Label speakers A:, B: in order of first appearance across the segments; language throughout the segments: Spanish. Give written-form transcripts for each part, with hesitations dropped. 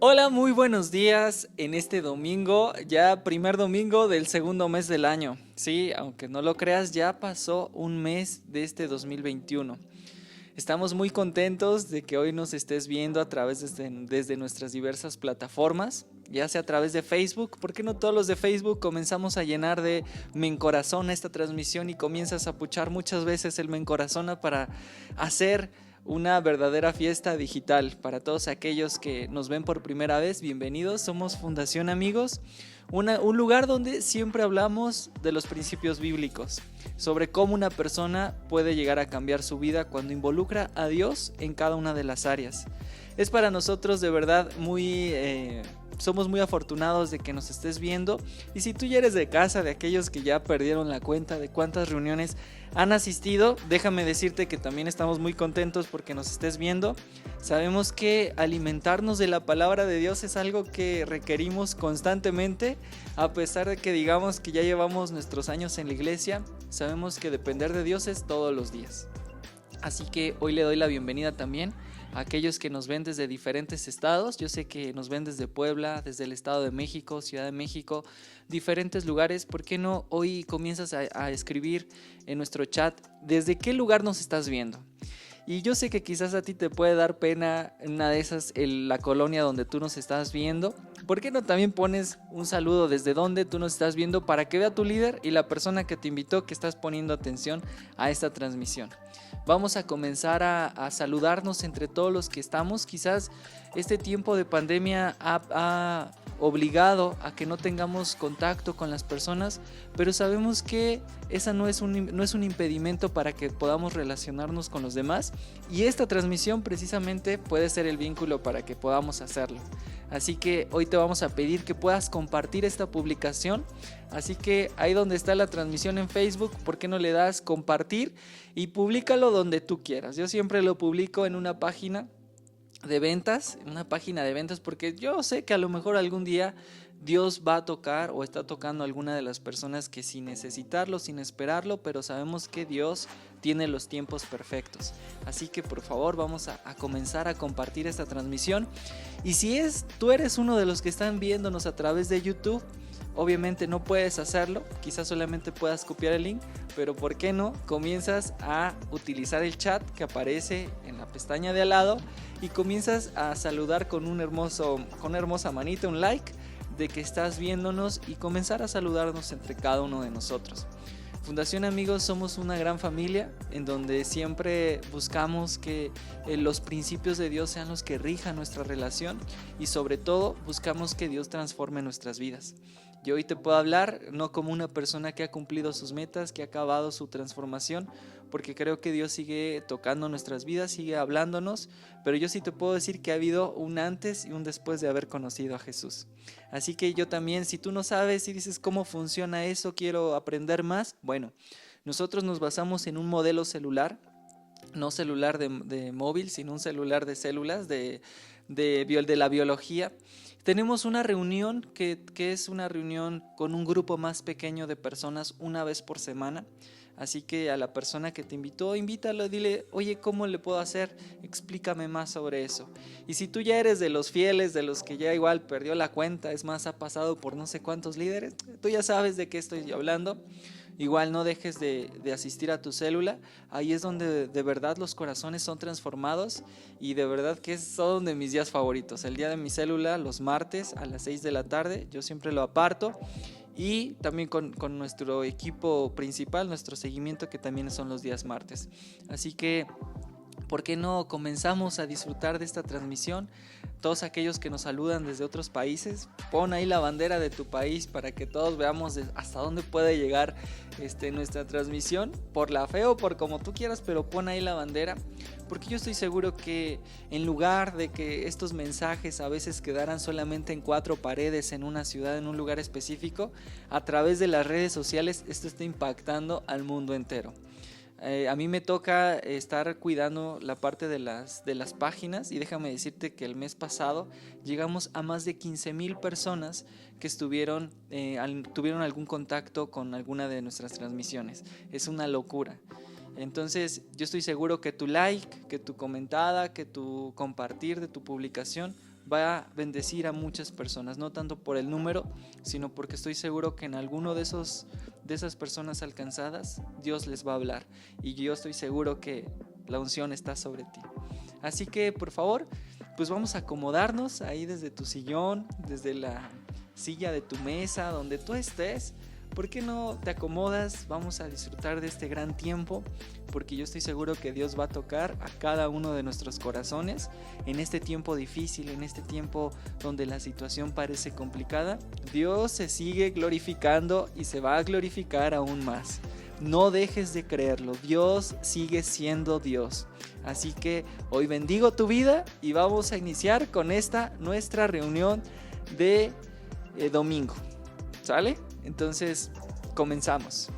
A: Hola, muy buenos días en este domingo, ya primer domingo del segundo mes del año. Sí, aunque no lo creas, ya pasó un mes de este 2021. Estamos muy contentos de que hoy nos estés viendo a través desde nuestras diversas plataformas, ya sea a través de Facebook. ¿Por qué no todos los de Facebook comenzamos a llenar de me encorazona esta transmisión y comienzas a puchar muchas veces el me encorazona para hacer una verdadera fiesta digital? Para todos aquellos que nos ven por primera vez, bienvenidos. Somos Fundación Amigos, un lugar donde siempre hablamos de los principios bíblicos, sobre cómo una persona puede llegar a cambiar su vida cuando involucra a Dios en cada una de las áreas. Es para nosotros de verdad somos muy afortunados de que nos estés viendo, y si tú ya eres de casa, de aquellos que ya perdieron la cuenta de cuántas reuniones han asistido, déjame decirte que también estamos muy contentos porque nos estés viendo. Sabemos que alimentarnos de la palabra de Dios es algo que requerimos constantemente, a pesar de que digamos que ya llevamos nuestros años en la iglesia. Sabemos que depender de Dios es todos los días. Así que hoy le doy la bienvenida también a aquellos que nos ven desde diferentes estados. Yo sé que nos ven desde Puebla, desde el Estado de México, Ciudad de México, diferentes lugares. ¿Por qué no hoy comienzas a escribir en nuestro chat desde qué lugar nos estás viendo? Y yo sé que quizás a ti te puede dar pena una de esas, la colonia donde tú nos estás viendo. ¿Por qué no también pones un saludo desde donde tú nos estás viendo para que vea tu líder y la persona que te invitó que estás poniendo atención a esta transmisión? Vamos a comenzar a saludarnos entre todos los que estamos. Quizás este tiempo de pandemia ha obligado a que no tengamos contacto con las personas, pero sabemos que esa no es un impedimento para que podamos relacionarnos con los demás, y esta transmisión precisamente puede ser el vínculo para que podamos hacerlo. Así que hoy te vamos a pedir que puedas compartir esta publicación. Así que ahí donde está la transmisión en Facebook, ¿por qué no le das compartir y públicalo donde tú quieras? Yo siempre lo publico en una página de ventas, porque yo sé que a lo mejor algún día Dios va a tocar o está tocando a alguna de las personas que sin necesitarlo, sin esperarlo, pero sabemos que Dios tiene los tiempos perfectos. Así que por favor vamos a comenzar a compartir esta transmisión. Y si tú eres uno de los que están viéndonos a través de YouTube, obviamente no puedes hacerlo, quizás solamente puedas copiar el link, pero ¿por qué no? Comienzas a utilizar el chat que aparece en la pestaña de al lado y comienzas a saludar con una hermosa manita, un like de que estás viéndonos, y comenzar a saludarnos entre cada uno de nosotros. Fundación Amigos somos una gran familia en donde siempre buscamos que los principios de Dios sean los que rijan nuestra relación, y sobre todo buscamos que Dios transforme nuestras vidas. Yo hoy te puedo hablar no como una persona que ha cumplido sus metas, que ha acabado su transformación, porque creo que Dios sigue tocando nuestras vidas, sigue hablándonos, pero yo sí te puedo decir que ha habido un antes y un después de haber conocido a Jesús. Así que yo también, si tú no sabes y dices cómo funciona eso, quiero aprender más, bueno, nosotros nos basamos en un modelo celular, no celular de móvil, sino un celular de células, de la biología. Tenemos una reunión que es una reunión con un grupo más pequeño de personas una vez por semana. Así que a la persona que te invitó, invítalo, dile, oye, ¿cómo le puedo hacer? Explícame más sobre eso. Y si tú ya eres de los fieles, de los que ya igual perdió la cuenta, es más, ha pasado por no sé cuántos líderes, tú ya sabes de qué estoy hablando. Igual no dejes de asistir a tu célula. Ahí es donde de verdad los corazones son transformados, y de verdad que son de mis días favoritos. El día de mi célula, los martes a las 6 de la tarde, yo siempre lo aparto, y también con nuestro equipo principal, nuestro seguimiento, que también son los días martes. Así que ¿por qué no comenzamos a disfrutar de esta transmisión? Todos aquellos que nos saludan desde otros países, pon ahí la bandera de tu país para que todos veamos hasta dónde puede llegar nuestra transmisión, por la fe o por como tú quieras, pero pon ahí la bandera, porque yo estoy seguro que en lugar de que estos mensajes a veces quedaran solamente en cuatro paredes, en una ciudad, en un lugar específico, a través de las redes sociales esto está impactando al mundo entero. A mí me toca estar cuidando la parte de las páginas, y déjame decirte que el mes pasado llegamos a más de 15,000 personas que tuvieron algún contacto con alguna de nuestras transmisiones. Es una locura. Entonces yo estoy seguro que tu like, que tu comentada, que tu compartir de tu publicación va a bendecir a muchas personas, no tanto por el número, sino porque estoy seguro que en alguno de esas personas alcanzadas, Dios les va a hablar. Y yo estoy seguro que la unción está sobre ti. Así que, por favor, pues vamos a acomodarnos ahí desde tu sillón, desde la silla de tu mesa, donde tú estés. ¿Por qué no te acomodas? Vamos a disfrutar de este gran tiempo, porque yo estoy seguro que Dios va a tocar a cada uno de nuestros corazones en este tiempo difícil, en este tiempo donde la situación parece complicada. Dios se sigue glorificando y se va a glorificar aún más. No dejes de creerlo, Dios sigue siendo Dios. Así que hoy bendigo tu vida y vamos a iniciar con esta nuestra reunión de domingo. ¿Sale? Entonces, comenzamos.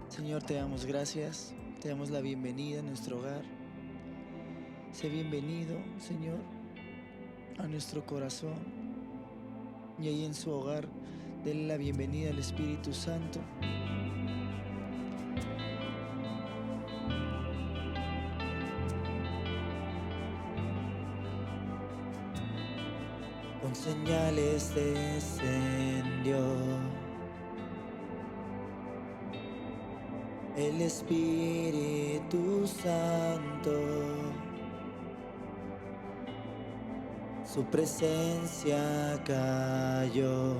B: Señor, te damos gracias, te damos la bienvenida a nuestro hogar. Sé bienvenido, Señor, a nuestro corazón. Y ahí en su hogar, denle la bienvenida al Espíritu Santo. Con señales descendió el Espíritu Santo, su presencia cayó,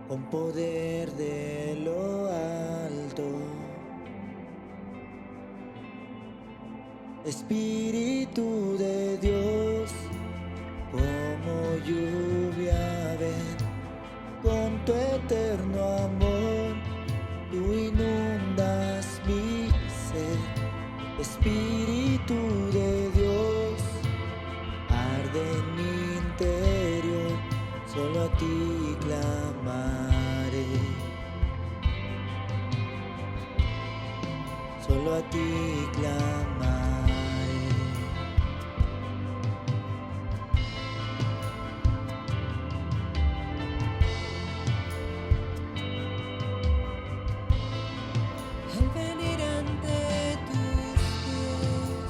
B: con poder de lo alto. Espíritu de Dios, como lluvia ven, con tu eterno amor, tú inundas mi ser. Espíritu de Dios, arde en mi interior, solo a ti clamaré, solo a ti clamaré.
C: Al venir ante tus pies,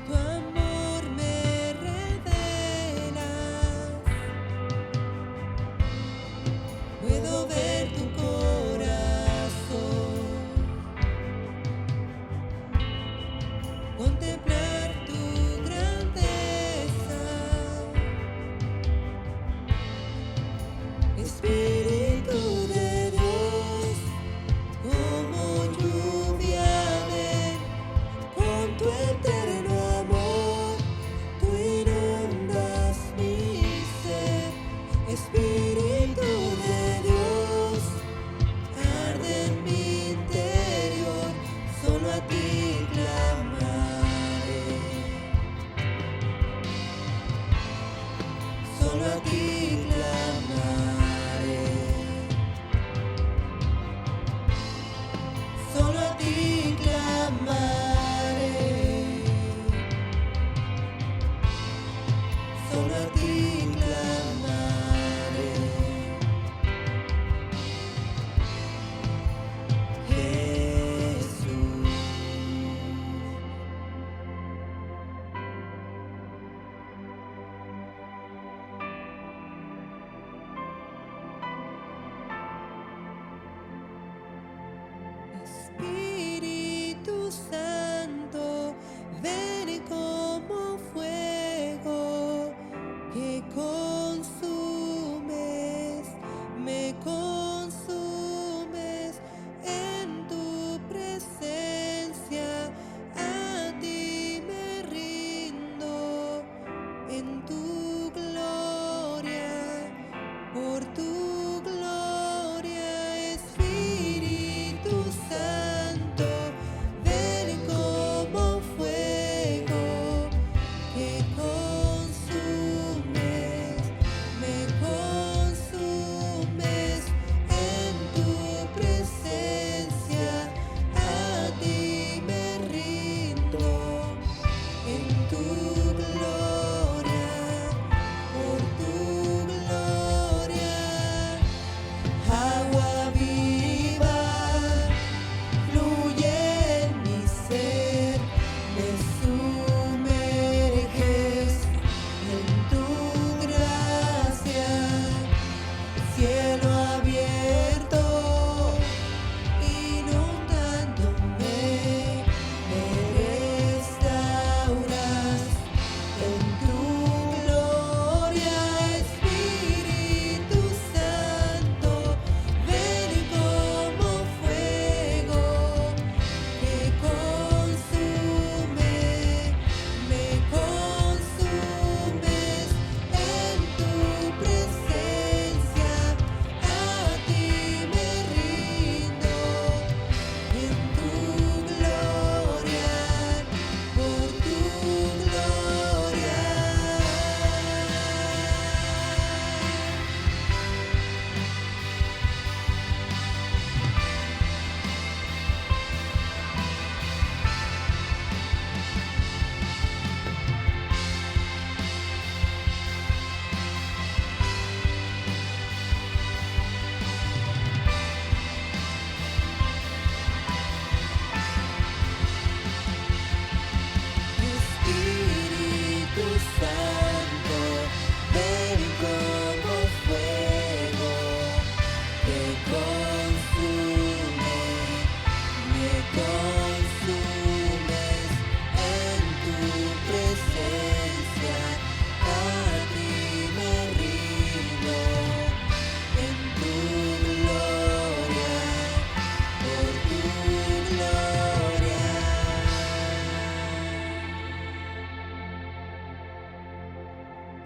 C: tu amor me revelas. Puedo ver tu corazón, contemplar tu grandeza. Espíritu de Dios, como lluvia ven, con tu eterno amor, tú inundas mi ser. Espíritu de Dios, arde en mi interior, solo a ti clamaré, solo a ti clamaré, solo a ti clamaré, solo a ti clamaré. Jesús. Espíritu Santo, ven como fuego que consumes, me consumes en tu presencia. A ti me rindo en tu gloria, por tu gloria. Espíritu Santo, ven como fuego que consumes.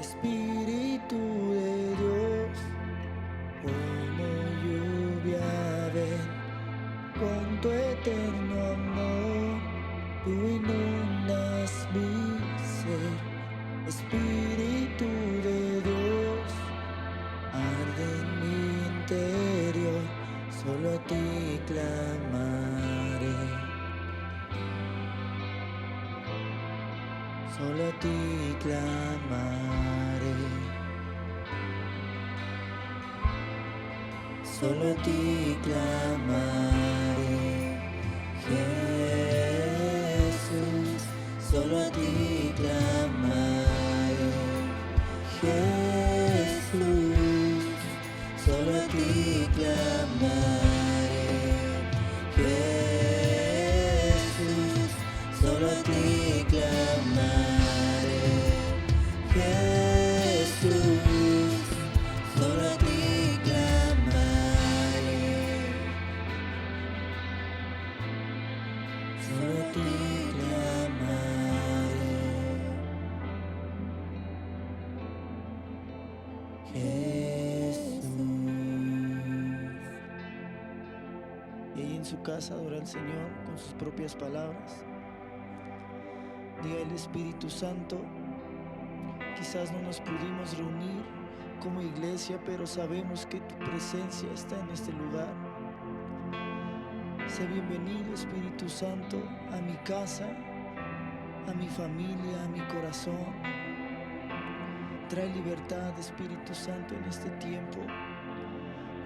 B: Espíritu de Dios, como lluvia ven, con tu eterno amor, tú inundas mi ser. Espíritu de Dios, arde en mi interior, solo a ti clamaré, solo a ti clamaré, solo a ti clamaré, Jesús, solo a ti clamaré, Jesús, solo a ti clamaré, Jesús, solo a ti clamaré, Jesús, solo a ti clamaré, solo a ti clamaré, Jesús. Y ahí en su casa adora al Señor con sus propias palabras. Diga el Espíritu Santo, quizás no nos pudimos reunir como iglesia, pero sabemos que tu presencia está en este lugar. Sé bienvenido, Espíritu Santo, a mi casa, a mi familia, a mi corazón. Trae libertad, Espíritu Santo, en este tiempo.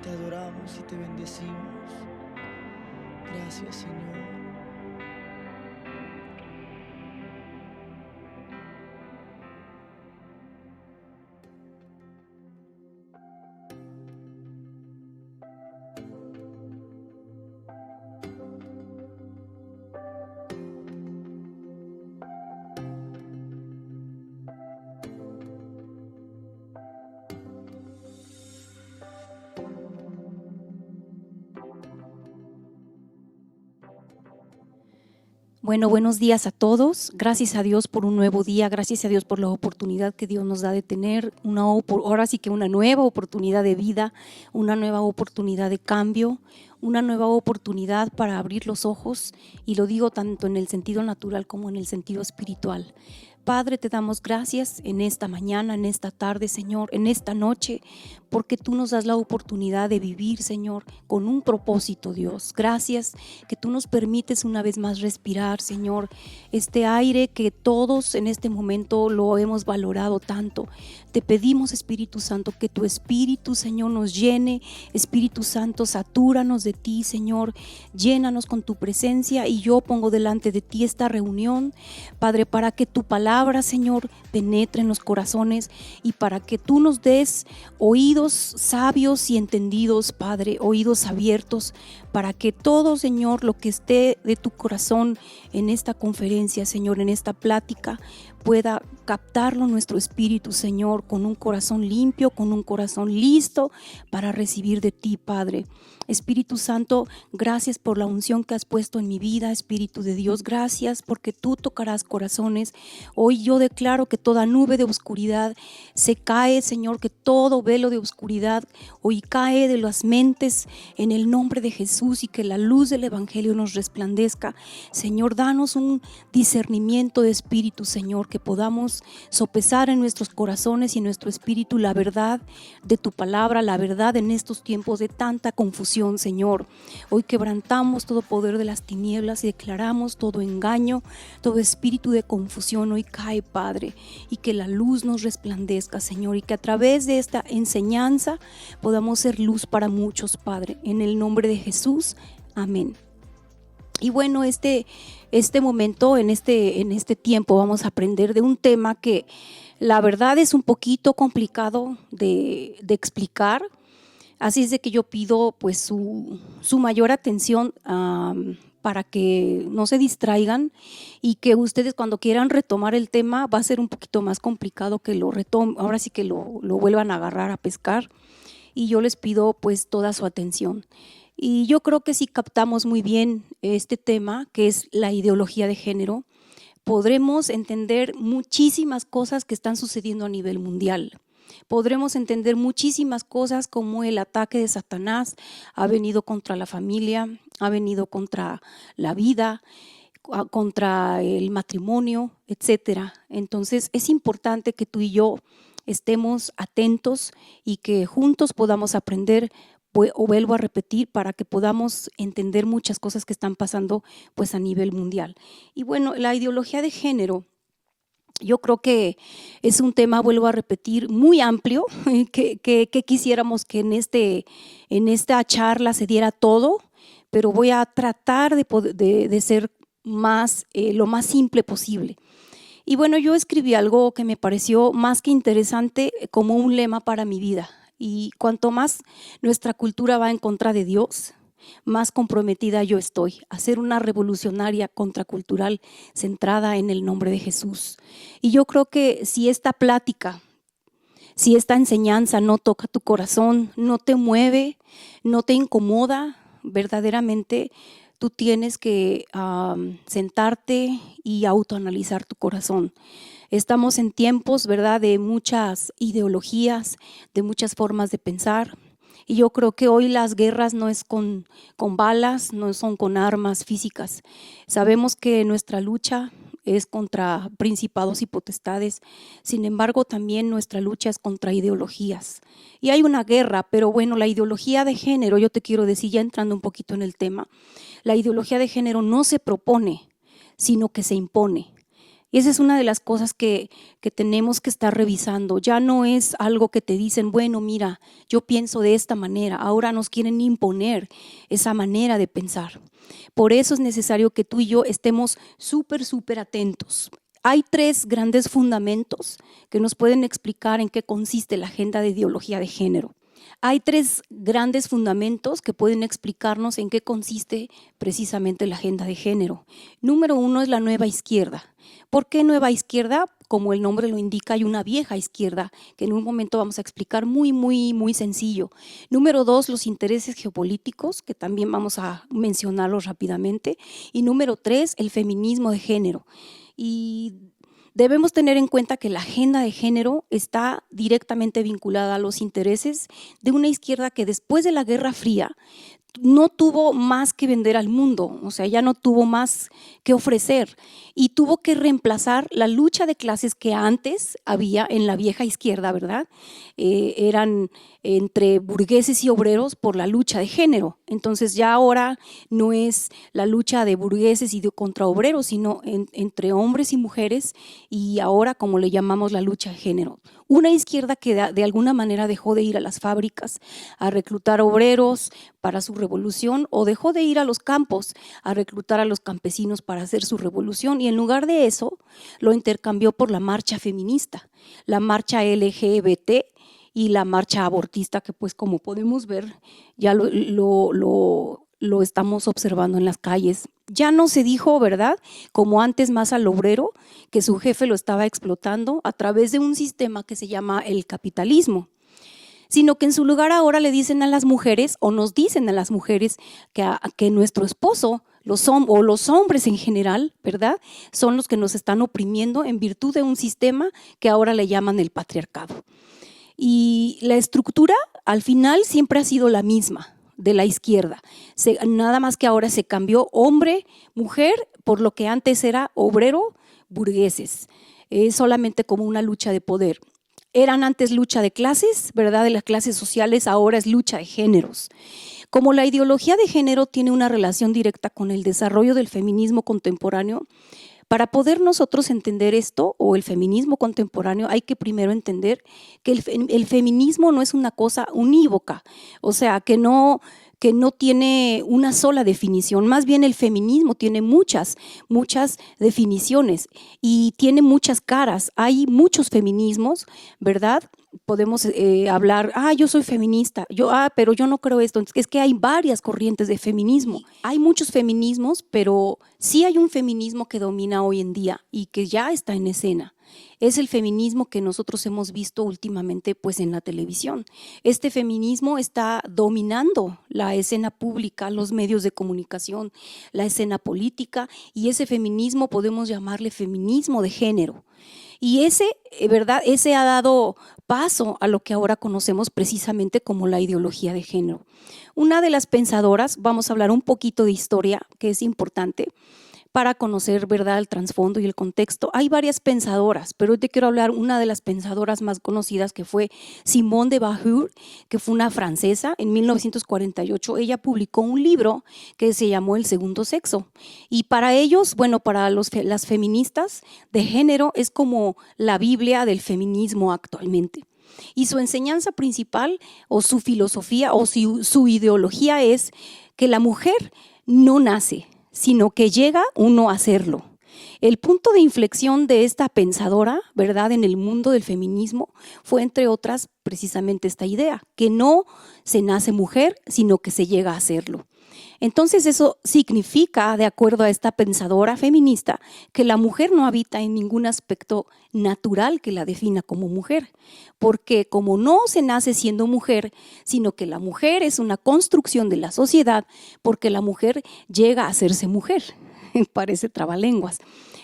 B: Te adoramos y te bendecimos. Gracias, Señor.
D: Bueno, buenos días a todos. Gracias a Dios por un nuevo día, gracias a Dios por la oportunidad que Dios nos da de tener, ahora sí que una nueva oportunidad de vida, una nueva oportunidad de cambio, una nueva oportunidad para abrir los ojos, y lo digo tanto en el sentido natural como en el sentido espiritual. Padre, te damos gracias en esta mañana, en esta tarde, Señor, en esta noche, porque tú nos das la oportunidad de vivir, Señor, con un propósito, Dios. Gracias que tú nos permites una vez más respirar, Señor, este aire que todos en este momento lo hemos valorado tanto. Te pedimos, Espíritu Santo, que tu Espíritu, Señor, nos llene. Espíritu Santo, satúranos de ti, Señor, llénanos con tu presencia, y yo pongo delante de ti esta reunión, Padre, para que tu palabra, Señor, penetre en los corazones, y para que tú nos des oídos sabios y entendidos, Padre, oídos abiertos, para que todo, Señor, lo que esté de tu corazón en esta conferencia, Señor, en esta plática, pueda captarlo nuestro espíritu, Señor, con un corazón limpio, con un corazón listo para recibir de ti, Padre. Espíritu Santo, gracias por la unción que has puesto en mi vida, Espíritu de Dios, gracias porque tú tocarás corazones. Hoy yo declaro que toda nube de oscuridad se cae, Señor, que todo velo de oscuridad hoy cae de las mentes en el nombre de Jesús, y que la luz del Evangelio nos resplandezca. Señor, danos un discernimiento de espíritu, Señor, que podamos sopesar en nuestros corazones y en nuestro espíritu la verdad de tu palabra, la verdad en estos tiempos de tanta confusión, Señor. Hoy quebrantamos todo poder de las tinieblas y declaramos todo engaño, todo espíritu de confusión hoy cae, Padre, y que la luz nos resplandezca, Señor, y que a través de esta enseñanza podamos ser luz para muchos, Padre, en el nombre de Jesús, amén. Y bueno, este momento, en este tiempo vamos a aprender de un tema que la verdad es un poquito complicado de explicar. Así es de que yo pido pues su mayor atención para que no se distraigan, y que ustedes cuando quieran retomar el tema va a ser un poquito más complicado que lo retomen, ahora sí que lo vuelvan a agarrar a pescar, y yo les pido pues toda su atención. Y yo creo que si captamos muy bien este tema, que es la ideología de género, podremos entender muchísimas cosas que están sucediendo a nivel mundial. Podremos entender muchísimas cosas como el ataque de Satanás ha venido contra la familia, ha venido contra la vida, contra el matrimonio, etcétera. Entonces es importante que tú y yo estemos atentos y que juntos podamos aprender, o vuelvo a repetir, para que podamos entender muchas cosas que están pasando pues a nivel mundial. Y bueno, la ideología de género, yo creo que es un tema, vuelvo a repetir, muy amplio, que quisiéramos que en esta charla se diera todo, pero voy a tratar de ser lo más simple posible. Y bueno, yo escribí algo que me pareció más que interesante como un lema para mi vida. Y cuanto más nuestra cultura va en contra de Dios, más comprometida yo estoy a ser una revolucionaria contracultural centrada en el nombre de Jesús. Y yo creo que si esta plática, si esta enseñanza no toca tu corazón, no te mueve, no te incomoda, verdaderamente tú tienes que sentarte y autoanalizar tu corazón. Estamos en tiempos, ¿verdad?, de muchas ideologías, de muchas formas de pensar. Y yo creo que hoy las guerras no es con balas, no son con armas físicas. Sabemos que nuestra lucha es contra principados y potestades. Sin embargo, también nuestra lucha es contra ideologías. Y hay una guerra, pero bueno, la ideología de género, yo te quiero decir, ya entrando un poquito en el tema, la ideología de género no se propone, sino que se impone. Y esa es una de las cosas que tenemos que estar revisando. Ya no es algo que te dicen, bueno, mira, yo pienso de esta manera. Ahora nos quieren imponer esa manera de pensar. Por eso es necesario que tú y yo estemos súper atentos. Hay 3 grandes fundamentos que nos pueden explicar en qué consiste la agenda de ideología de género. Hay 3 grandes fundamentos que pueden explicarnos en qué consiste precisamente la agenda de género. Número 1 es la nueva izquierda. ¿Por qué nueva izquierda? Como el nombre lo indica, hay una vieja izquierda, que en un momento vamos a explicar muy sencillo. Número 2, los intereses geopolíticos, que también vamos a mencionarlos rápidamente. Y número 3, el feminismo de género. Y debemos tener en cuenta que la agenda de género está directamente vinculada a los intereses de una izquierda que después de la Guerra Fría no tuvo más que vender al mundo, o sea, ya no tuvo más que ofrecer y tuvo que reemplazar la lucha de clases que antes había en la vieja izquierda, ¿verdad? Eran entre burgueses y obreros por la lucha de género. Entonces ya ahora no es la lucha de burgueses y contra obreros, sino entre hombres y mujeres, y ahora como le llamamos la lucha de género. Una izquierda que de alguna manera dejó de ir a las fábricas a reclutar obreros para su revolución, o dejó de ir a los campos a reclutar a los campesinos para hacer su revolución, y en lugar de eso lo intercambió por la marcha feminista, la marcha LGBT y la marcha abortista, que pues como podemos ver ya lo estamos observando en las calles. Ya no se dijo, ¿verdad?, como antes más al obrero, que su jefe lo estaba explotando a través de un sistema que se llama el capitalismo, sino que en su lugar ahora le dicen a las mujeres, o nos dicen a las mujeres, que nuestro esposo, los hombres en general, ¿verdad?, son los que nos están oprimiendo en virtud de un sistema que ahora le llaman el patriarcado. Y la estructura al final siempre ha sido la misma de la izquierda, nada más que ahora se cambió hombre, mujer, por lo que antes era obrero, burgueses, solamente como una lucha de poder. Eran antes lucha de clases, ¿verdad?, de las clases sociales, ahora es lucha de géneros. Como la ideología de género tiene una relación directa con el desarrollo del feminismo contemporáneo, para poder nosotros entender esto, o el feminismo contemporáneo, hay que primero entender que el feminismo no es una cosa unívoca, o sea, que no tiene una sola definición. Más bien el feminismo tiene muchas definiciones y tiene muchas caras. Hay muchos feminismos, ¿verdad? Podemos hablar, yo soy feminista, pero yo no creo esto. Es que hay varias corrientes de feminismo. Hay muchos feminismos, pero sí hay un feminismo que domina hoy en día y que ya está en escena. Es el feminismo que nosotros hemos visto últimamente pues en la televisión. Este feminismo está dominando la escena pública, los medios de comunicación, la escena política, y ese feminismo podemos llamarle feminismo de género. Y ¿verdad? Ese ha dado paso a lo que ahora conocemos precisamente como la ideología de género. Una de las pensadoras, vamos a hablar un poquito de historia, que es importante para conocer, ¿verdad?, el trasfondo y el contexto. Hay varias pensadoras, pero hoy te quiero hablar una de las pensadoras más conocidas, que fue Simone de Beauvoir, que fue una francesa. En 1948 ella publicó un libro que se llamó El segundo sexo, y para ellos, bueno, para las feministas de género es como la Biblia del feminismo actualmente. Y su enseñanza principal o su filosofía o su ideología es que la mujer no nace, sino que llega uno a hacerlo. El punto de inflexión de esta pensadora, ¿verdad?, en el mundo del feminismo fue, entre otras, precisamente esta idea, que no se nace mujer, sino que se llega a hacerlo. Entonces eso significa, de acuerdo a esta pensadora feminista, que la mujer no habita en ningún aspecto natural que la defina como mujer, porque como no se nace siendo mujer, sino que la mujer es una construcción de la sociedad, porque la mujer llega a hacerse mujer. Parece trabalenguas.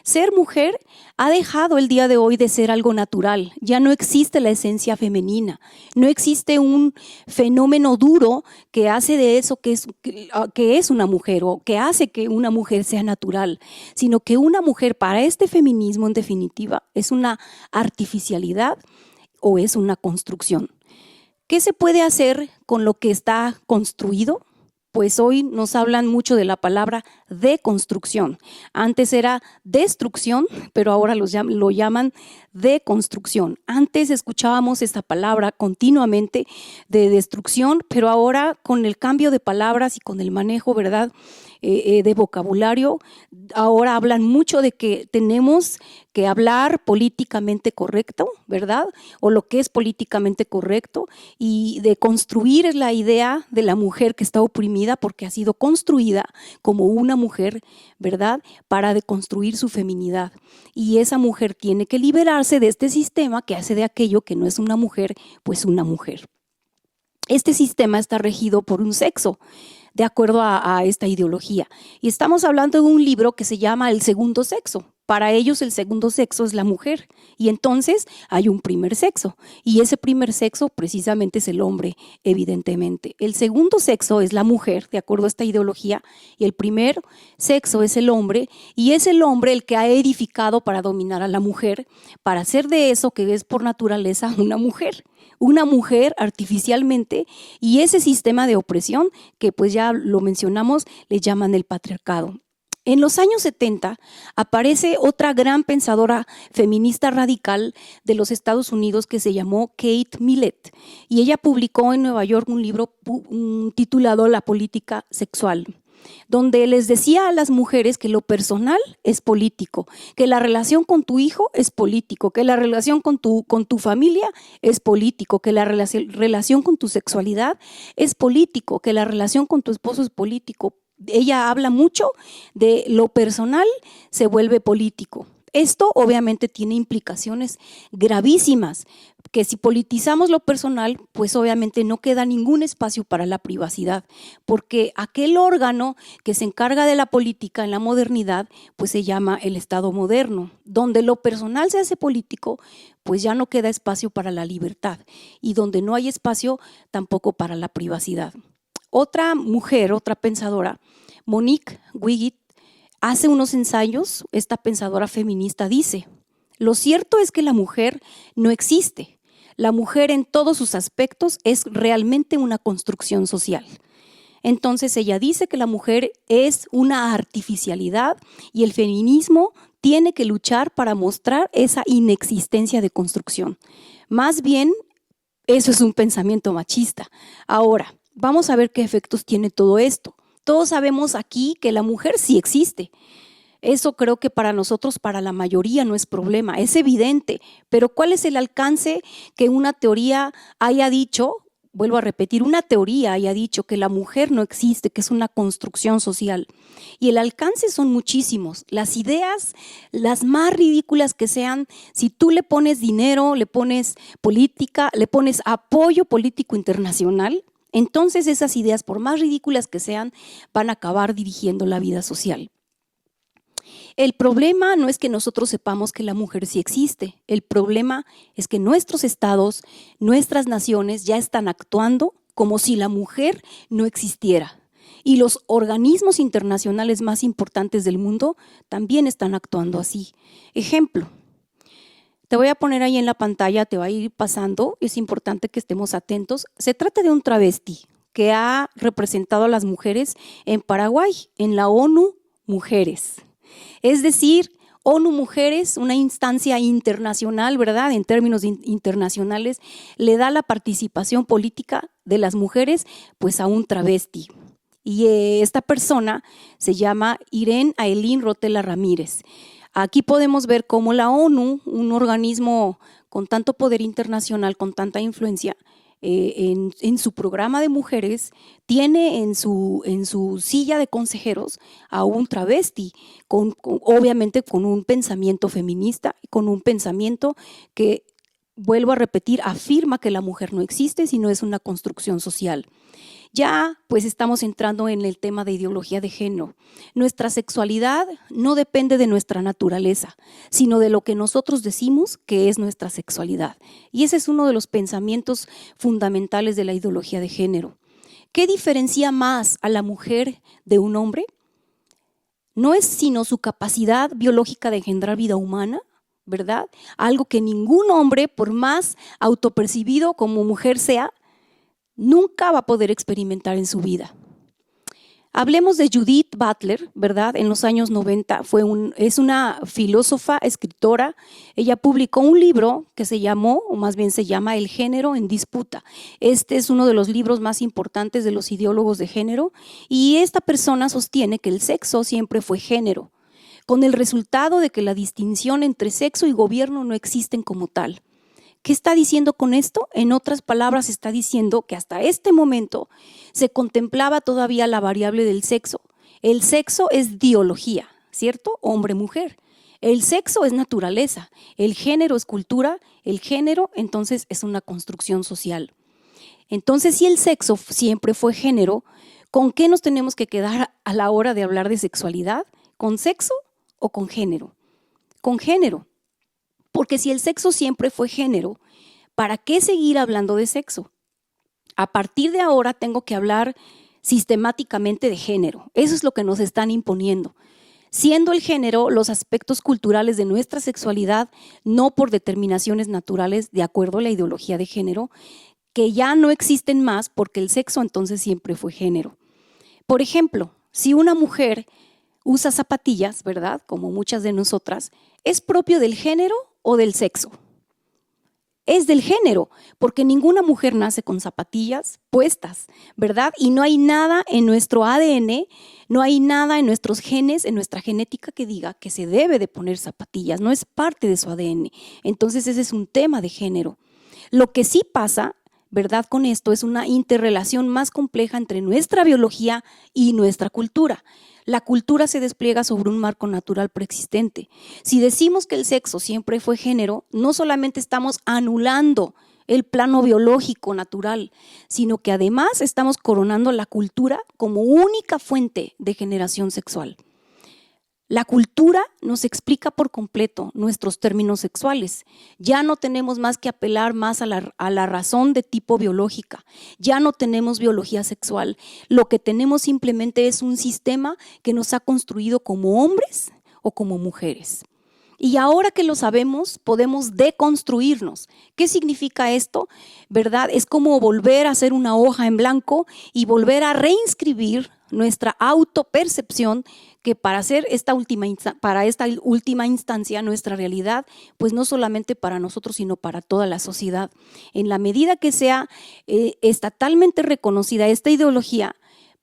D: Ser mujer ha dejado el día de hoy de ser algo natural. Ya no existe la esencia femenina. No existe un fenómeno duro que hace de eso que es una mujer, o que hace que una mujer sea natural, sino que una mujer, para este feminismo en definitiva, es una artificialidad o es una construcción. ¿Qué se puede hacer con lo que está construido? Pues hoy nos hablan mucho de la palabra deconstrucción. Antes era destrucción, pero ahora lo llaman deconstrucción. Antes escuchábamos esta palabra continuamente de destrucción, pero ahora con el cambio de palabras y con el manejo, ¿verdad?, de vocabulario, ahora hablan mucho de que tenemos que hablar políticamente correcto, ¿verdad?, o lo que es políticamente correcto, y de construir la idea de la mujer que está oprimida porque ha sido construida como una mujer, ¿verdad?, para deconstruir su feminidad. Y esa mujer tiene que liberarse de este sistema que hace de aquello que no es una mujer, pues una mujer. Este sistema está regido por un sexo, de acuerdo a esta ideología. Y estamos hablando de un libro que se llama El segundo sexo. Para ellos el segundo sexo es la mujer, y entonces hay un primer sexo, y ese primer sexo precisamente es el hombre, evidentemente. El segundo sexo es la mujer, de acuerdo a esta ideología, y el primer sexo es el hombre, y es el hombre el que ha edificado para dominar a la mujer, para hacer de eso que es por naturaleza una mujer artificialmente, y ese sistema de opresión que pues ya lo mencionamos, le llaman el patriarcado. En los años 70 aparece otra gran pensadora feminista radical de los Estados Unidos que se llamó Kate Millett, y ella publicó en Nueva York un libro titulado La política sexual, donde les decía a las mujeres que lo personal es político, que la relación con tu hijo es político, que la relación con tu familia es político, que la relación con tu sexualidad es político, que la relación con tu esposo es político. Ella habla mucho de lo personal se vuelve político. Esto obviamente tiene implicaciones gravísimas, que si politizamos lo personal, pues obviamente no queda ningún espacio para la privacidad, porque aquel órgano que se encarga de la política en la modernidad, pues se llama el Estado moderno, donde lo personal se hace político, pues ya no queda espacio para la libertad, y donde no hay espacio tampoco para la privacidad. Otra mujer, otra pensadora, Monique Wigott, hace unos ensayos. Esta pensadora feminista dice: lo cierto es que la mujer no existe. La mujer en todos sus aspectos es realmente una construcción social. Entonces ella dice que la mujer es una artificialidad y el feminismo tiene que luchar para mostrar esa inexistencia de construcción. Más bien, eso es un pensamiento machista. Ahora, vamos a ver qué efectos tiene todo esto. Todos sabemos aquí que la mujer sí existe. Eso creo que para nosotros, para la mayoría, no es problema, es evidente. Pero ¿cuál es el alcance que una teoría haya dicho vuelvo a repetir, una teoría haya dicho que la mujer no existe, que es una construcción social. Y el alcance son muchísimos. Las ideas, las más ridículas que sean, si tú le pones dinero, le pones política, le pones apoyo político internacional, entonces esas ideas, por más ridículas que sean, van a acabar dirigiendo la vida social. El problema no es que nosotros sepamos que la mujer sí existe. El problema es que nuestros estados, nuestras naciones ya están actuando como si la mujer no existiera. Y los organismos internacionales más importantes del mundo también están actuando así. Ejemplo, te voy a poner ahí en la pantalla, te va a ir pasando, es importante que estemos atentos. Se trata de un travesti que ha representado a las mujeres en Paraguay, en la ONU Mujeres. Es decir, ONU Mujeres, una instancia internacional, ¿verdad? En términos internacionales, le da la participación política de las mujeres pues a un travesti. Y esta persona se llama Irene Ailín Rotella Ramírez. Aquí podemos ver cómo la ONU, un organismo con tanto poder internacional, con tanta influencia, en su programa de mujeres, tiene en su silla de consejeros a un travesti, obviamente con un pensamiento feminista, con un pensamiento que, vuelvo a repetir, afirma que la mujer no existe, sino es una construcción social. Ya pues estamos entrando en el tema de ideología de género. Nuestra sexualidad no depende de nuestra naturaleza, sino de lo que nosotros decimos que es nuestra sexualidad. Y ese es uno de los pensamientos fundamentales de la ideología de género. ¿Qué diferencia más a la mujer de un hombre? No es sino su capacidad biológica de engendrar vida humana, ¿verdad? Algo que ningún hombre, por más autopercibido como mujer sea, nunca va a poder experimentar en su vida. Hablemos de Judith Butler, ¿verdad? En los años 90 es una filósofa, escritora. Ella publicó un libro que se llamó, o más bien se llama El género en disputa. Este es uno de los libros más importantes de los ideólogos de género y esta persona sostiene que el sexo siempre fue género, con el resultado de que la distinción entre sexo y gobierno no existen como tal. ¿Qué está diciendo con esto? En otras palabras, está diciendo que hasta este momento se contemplaba todavía la variable del sexo. El sexo es biología, ¿cierto? Hombre-mujer. El sexo es naturaleza, el género es cultura, el género entonces es una construcción social. Entonces, si el sexo siempre fue género, ¿con qué nos tenemos que quedar a la hora de hablar de sexualidad? ¿Con sexo o con género? Con género. Porque si el sexo siempre fue género, ¿para qué seguir hablando de sexo? A partir de ahora tengo que hablar sistemáticamente de género. Eso es lo que nos están imponiendo. Siendo el género los aspectos culturales de nuestra sexualidad, no por determinaciones naturales de acuerdo a la ideología de género, que ya no existen más porque el sexo entonces siempre fue género. Por ejemplo, si una mujer usa zapatillas, ¿verdad? Como muchas de nosotras, ¿es propio del género o del sexo? Es del género, porque ninguna mujer nace con zapatillas puestas, ¿verdad? Y no hay nada en nuestro ADN, no hay nada en nuestros genes, en nuestra genética que diga que se debe de poner zapatillas, no es parte de su ADN. Entonces ese es un tema de género. Lo que sí pasa, ¿verdad? Con esto es una interrelación más compleja entre nuestra biología y nuestra cultura. La cultura se despliega sobre un marco natural preexistente. Si decimos que el sexo siempre fue género, no solamente estamos anulando el plano biológico natural, sino que además estamos coronando la cultura como única fuente de generación sexual. La cultura nos explica por completo nuestros términos sexuales. Ya no tenemos más que apelar más a la razón de tipo biológica. Ya no tenemos biología sexual. Lo que tenemos simplemente es un sistema que nos ha construido como hombres o como mujeres. Y ahora que lo sabemos, podemos deconstruirnos. ¿Qué significa esto? ¿Verdad? Es como volver a hacer una hoja en blanco y volver a reinscribir nuestra autopercepción, que para hacer esta última instancia nuestra realidad, pues no solamente para nosotros, sino para toda la sociedad. En la medida que sea estatalmente reconocida esta ideología,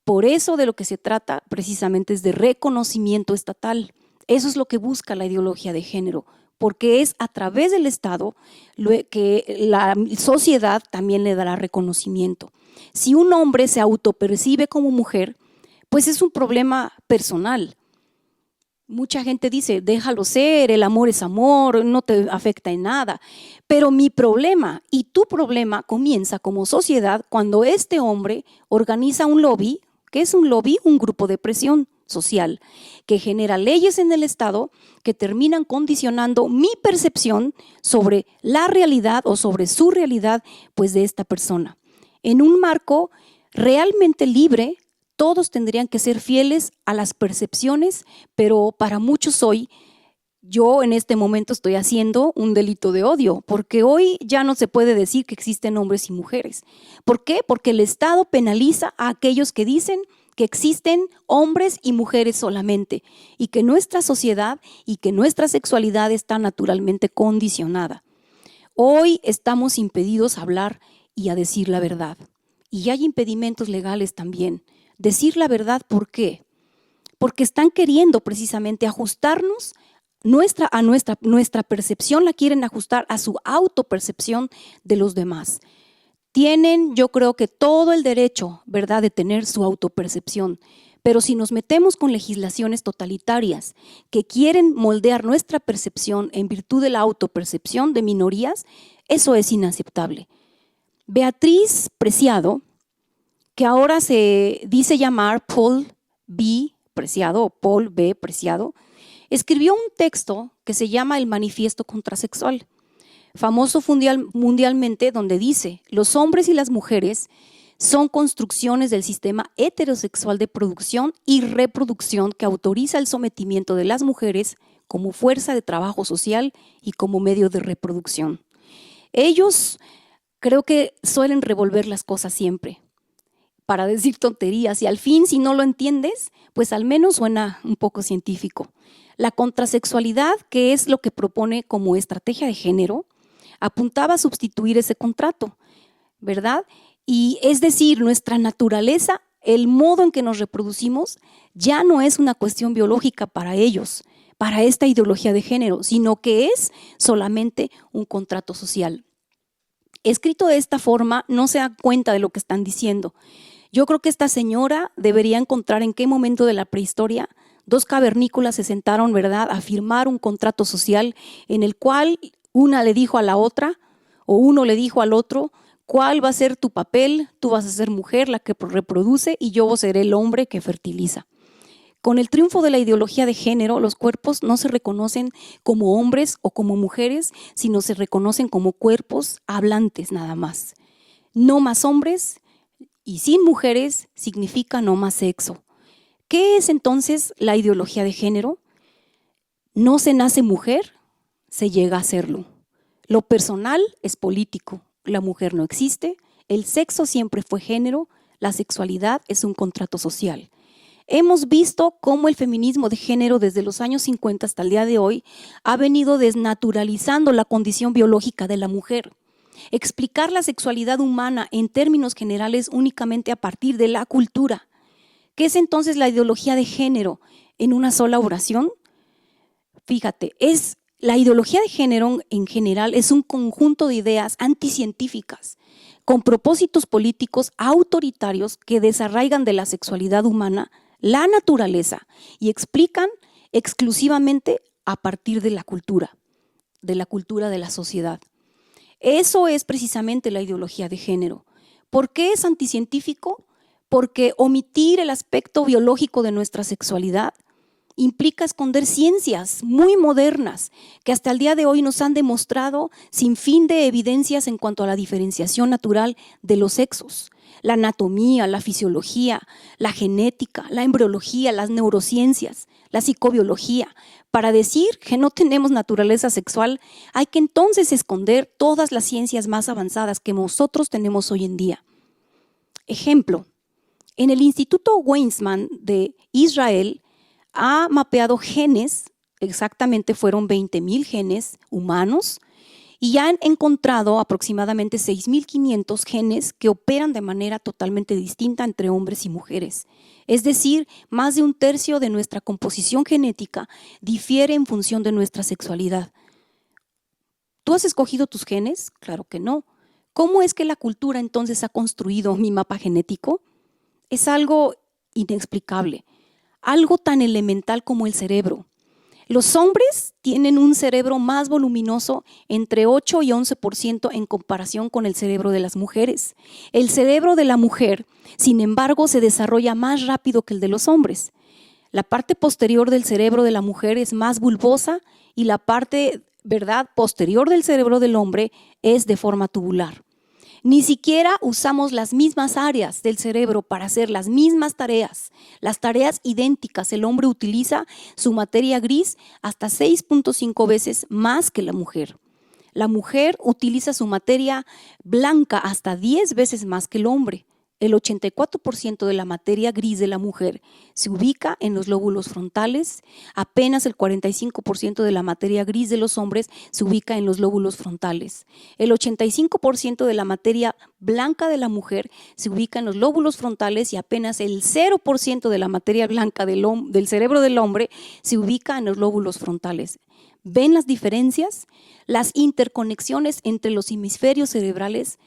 D: por eso de lo que se trata precisamente es de reconocimiento estatal. Eso es lo que busca la ideología de género, porque es a través del Estado que la sociedad también le dará reconocimiento. Si un hombre se autopercibe como mujer, pues es un problema personal. Mucha gente dice, déjalo ser, el amor es amor, no te afecta en nada. Pero mi problema y tu problema comienza como sociedad cuando este hombre organiza un lobby. ¿Qué es un lobby? Un grupo de presión social que genera leyes en el Estado que terminan condicionando mi percepción sobre la realidad o sobre su realidad, pues, de esta persona. En un marco realmente libre, todos tendrían que ser fieles a las percepciones, pero para muchos hoy, yo en este momento estoy haciendo un delito de odio, porque hoy ya no se puede decir que existen hombres y mujeres. ¿Por qué? Porque el Estado penaliza a aquellos que dicen que existen hombres y mujeres solamente y que nuestra sociedad y que nuestra sexualidad está naturalmente condicionada. Hoy estamos impedidos a hablar y a decir la verdad. Y hay impedimentos legales también. Decir la verdad, ¿por qué? Porque están queriendo precisamente ajustarnos a nuestra percepción, la quieren ajustar a su autopercepción de los demás. Tienen, yo creo que todo el derecho, ¿verdad?, de tener su autopercepción, pero si nos metemos con legislaciones totalitarias que quieren moldear nuestra percepción en virtud de la autopercepción de minorías, eso es inaceptable. Beatriz Preciado, que ahora se dice llamar Paul B. Preciado o Paul B. Preciado, escribió un texto que se llama El Manifiesto Contrasexual, famoso mundialmente, donde dice: los hombres y las mujeres son construcciones del sistema heterosexual de producción y reproducción que autoriza el sometimiento de las mujeres como fuerza de trabajo social y como medio de reproducción. Ellos creo que suelen revolver las cosas siempre para decir tonterías y al fin, si no lo entiendes, pues al menos suena un poco científico. La contrasexualidad, que es lo que propone como estrategia de género, apuntaba a sustituir ese contrato, ¿verdad? Y es decir, nuestra naturaleza, el modo en que nos reproducimos, ya no es una cuestión biológica para ellos, para esta ideología de género, sino que es solamente un contrato social. Escrito de esta forma, no se da cuenta de lo que están diciendo. Yo creo que esta señora debería encontrar en qué momento de la prehistoria dos cavernícolas se sentaron, ¿verdad?, a firmar un contrato social en el cual una le dijo a la otra o uno le dijo al otro: ¿cuál va a ser tu papel? Tú vas a ser mujer, la que reproduce, y yo seré el hombre que fertiliza. Con el triunfo de la ideología de género, los cuerpos no se reconocen como hombres o como mujeres, sino se reconocen como cuerpos hablantes nada más. No más hombres y sin mujeres significa no más sexo. ¿Qué es entonces la ideología de género? No se nace mujer, se llega a serlo. Lo personal es político, la mujer no existe, el sexo siempre fue género, la sexualidad es un contrato social. Hemos visto cómo el feminismo de género desde los años 50 hasta el día de hoy ha venido desnaturalizando la condición biológica de la mujer. Explicar la sexualidad humana en términos generales únicamente a partir de la cultura. ¿Qué es entonces la ideología de género en una sola oración? Fíjate, la ideología de género en general es un conjunto de ideas anticientíficas con propósitos políticos autoritarios que desarraigan de la sexualidad humana la naturaleza y explican exclusivamente a partir de la cultura de la sociedad. Eso es precisamente la ideología de género. ¿Por qué es anticientífico? Porque omitir el aspecto biológico de nuestra sexualidad implica esconder ciencias muy modernas que hasta el día de hoy nos han demostrado sin fin de evidencias en cuanto a la diferenciación natural de los sexos. La anatomía, la fisiología, la genética, la embriología, las neurociencias, la psicobiología. Para decir que no tenemos naturaleza sexual, hay que entonces esconder todas las ciencias más avanzadas que nosotros tenemos hoy en día. Ejemplo, en el Instituto Weizmann de Israel ha mapeado genes, exactamente fueron 20,000 genes humanos, y ya han encontrado aproximadamente 6,500 genes que operan de manera totalmente distinta entre hombres y mujeres. Es decir, más de un tercio de nuestra composición genética difiere en función de nuestra sexualidad. ¿Tú has escogido tus genes? Claro que no. ¿Cómo es que la cultura entonces ha construido mi mapa genético? Es algo inexplicable, algo tan elemental como el cerebro. Los hombres tienen un cerebro más voluminoso, entre 8 y 11% en comparación con el cerebro de las mujeres. El cerebro de la mujer, sin embargo, se desarrolla más rápido que el de los hombres. La parte posterior del cerebro de la mujer es más bulbosa y la parte, posterior del cerebro del hombre es de forma tubular. Ni siquiera usamos las mismas áreas del cerebro para hacer las mismas tareas, las tareas idénticas. El hombre utiliza su materia gris hasta 6.5 veces más que la mujer. La mujer utiliza su materia blanca hasta 10 veces más que el hombre. El 84% de la materia gris de la mujer se ubica en los lóbulos frontales, apenas el 45% de la materia gris de los hombres se ubica en los lóbulos frontales. El 85% de la materia blanca de la mujer se ubica en los lóbulos frontales y apenas el 0% de la materia blanca del cerebro del hombre se ubica en los lóbulos frontales. ¿Ven las diferencias? Las interconexiones entre los hemisferios cerebrales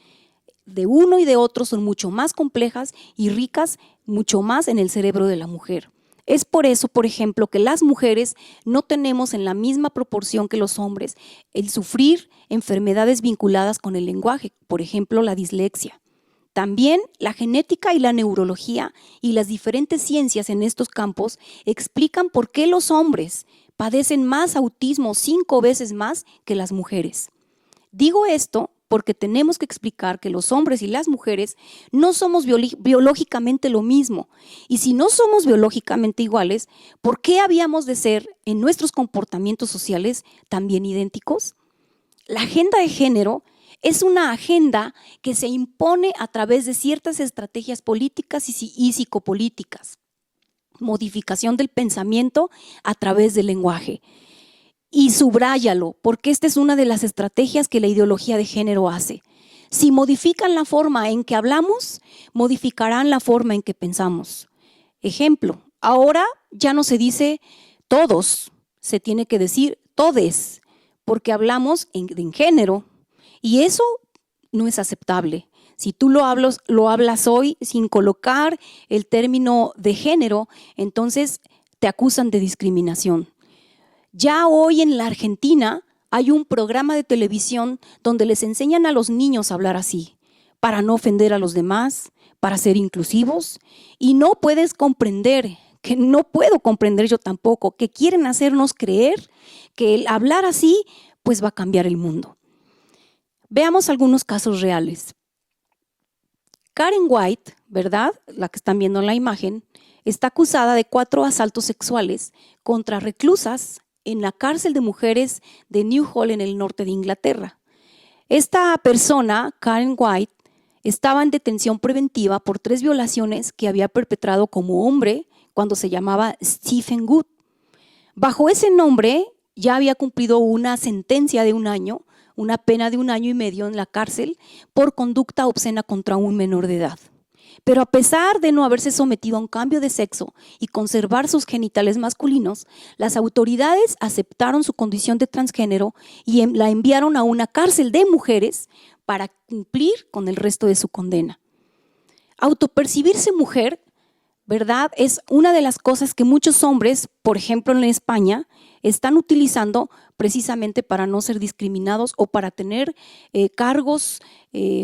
D: de uno y de otro son mucho más complejas y ricas mucho más en el cerebro de la mujer. Es por eso, por ejemplo, que las mujeres no tenemos en la misma proporción que los hombres el sufrir enfermedades vinculadas con el lenguaje, por ejemplo, la dislexia. También la genética y la neurología y las diferentes ciencias en estos campos explican por qué los hombres padecen más autismo 5 veces más que las mujeres. Digo esto porque tenemos que explicar que los hombres y las mujeres no somos biológicamente lo mismo. Y si no somos biológicamente iguales, ¿por qué habíamos de ser en nuestros comportamientos sociales también idénticos? La agenda de género es una agenda que se impone a través de ciertas estrategias políticas y psicopolíticas. Modificación del pensamiento a través del lenguaje. Y subráyalo, porque esta es una de las estrategias que la ideología de género hace. Si modifican la forma en que hablamos, modificarán la forma en que pensamos. Ejemplo, ahora ya no se dice todos, se tiene que decir todes, porque hablamos en género y eso no es aceptable. Si tú lo hablas hoy sin colocar el término de género, entonces te acusan de discriminación. Ya hoy en la Argentina hay un programa de televisión donde les enseñan a los niños a hablar así, para no ofender a los demás, para ser inclusivos, y no puedes comprender, que no puedo comprender yo tampoco, que quieren hacernos creer que el hablar así pues va a cambiar el mundo. Veamos algunos casos reales. Karen White, ¿verdad? La que están viendo en la imagen, está acusada de 4 asaltos sexuales contra reclusas en la cárcel de mujeres de New Hall en el norte de Inglaterra. Esta persona, Karen White, estaba en detención preventiva por 3 violaciones que había perpetrado como hombre cuando se llamaba Stephen Good. Bajo ese nombre ya había cumplido una sentencia de 1 año, una pena de 1 año y medio en la cárcel por conducta obscena contra un menor de edad. Pero a pesar de no haberse sometido a un cambio de sexo y conservar sus genitales masculinos, las autoridades aceptaron su condición de transgénero y la enviaron a una cárcel de mujeres para cumplir con el resto de su condena. Autopercibirse mujer, ¿verdad?, es una de las cosas que muchos hombres, por ejemplo en España, están utilizando precisamente para no ser discriminados o para tener cargos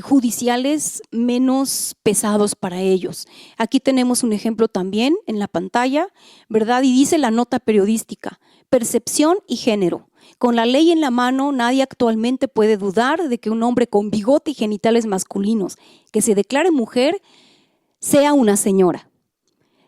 D: judiciales menos pesados para ellos. Aquí tenemos un ejemplo también en la pantalla, ¿verdad? Y dice la nota periodística: percepción y género. Con la ley en la mano, nadie actualmente puede dudar de que un hombre con bigote y genitales masculinos que se declare mujer sea una señora.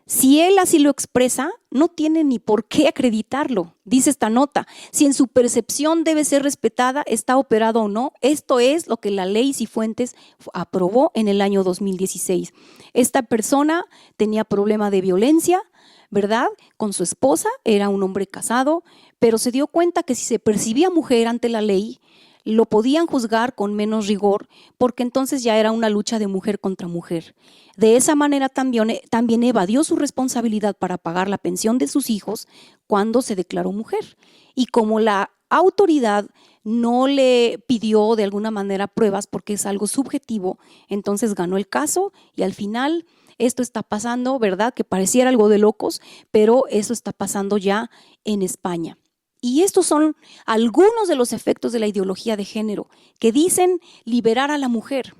D: Si él así lo expresa, no tiene ni por qué acreditarlo. Dice esta nota: si en su percepción debe ser respetada, está operado o no. Esto es lo que la ley Cifuentes aprobó en el año 2016. Esta persona tenía problema de violencia, ¿verdad?, con su esposa, era un hombre casado, pero se dio cuenta que si se percibía mujer ante la ley, lo podían juzgar con menos rigor, porque entonces ya era una lucha de mujer contra mujer. De esa manera también evadió su responsabilidad para pagar la pensión de sus hijos cuando se declaró mujer. Y como la autoridad no le pidió de alguna manera pruebas porque es algo subjetivo, entonces ganó el caso y al final esto está pasando, ¿verdad? Que pareciera algo de locos, pero eso está pasando ya en España. Y estos son algunos de los efectos de la ideología de género que dicen liberar a la mujer,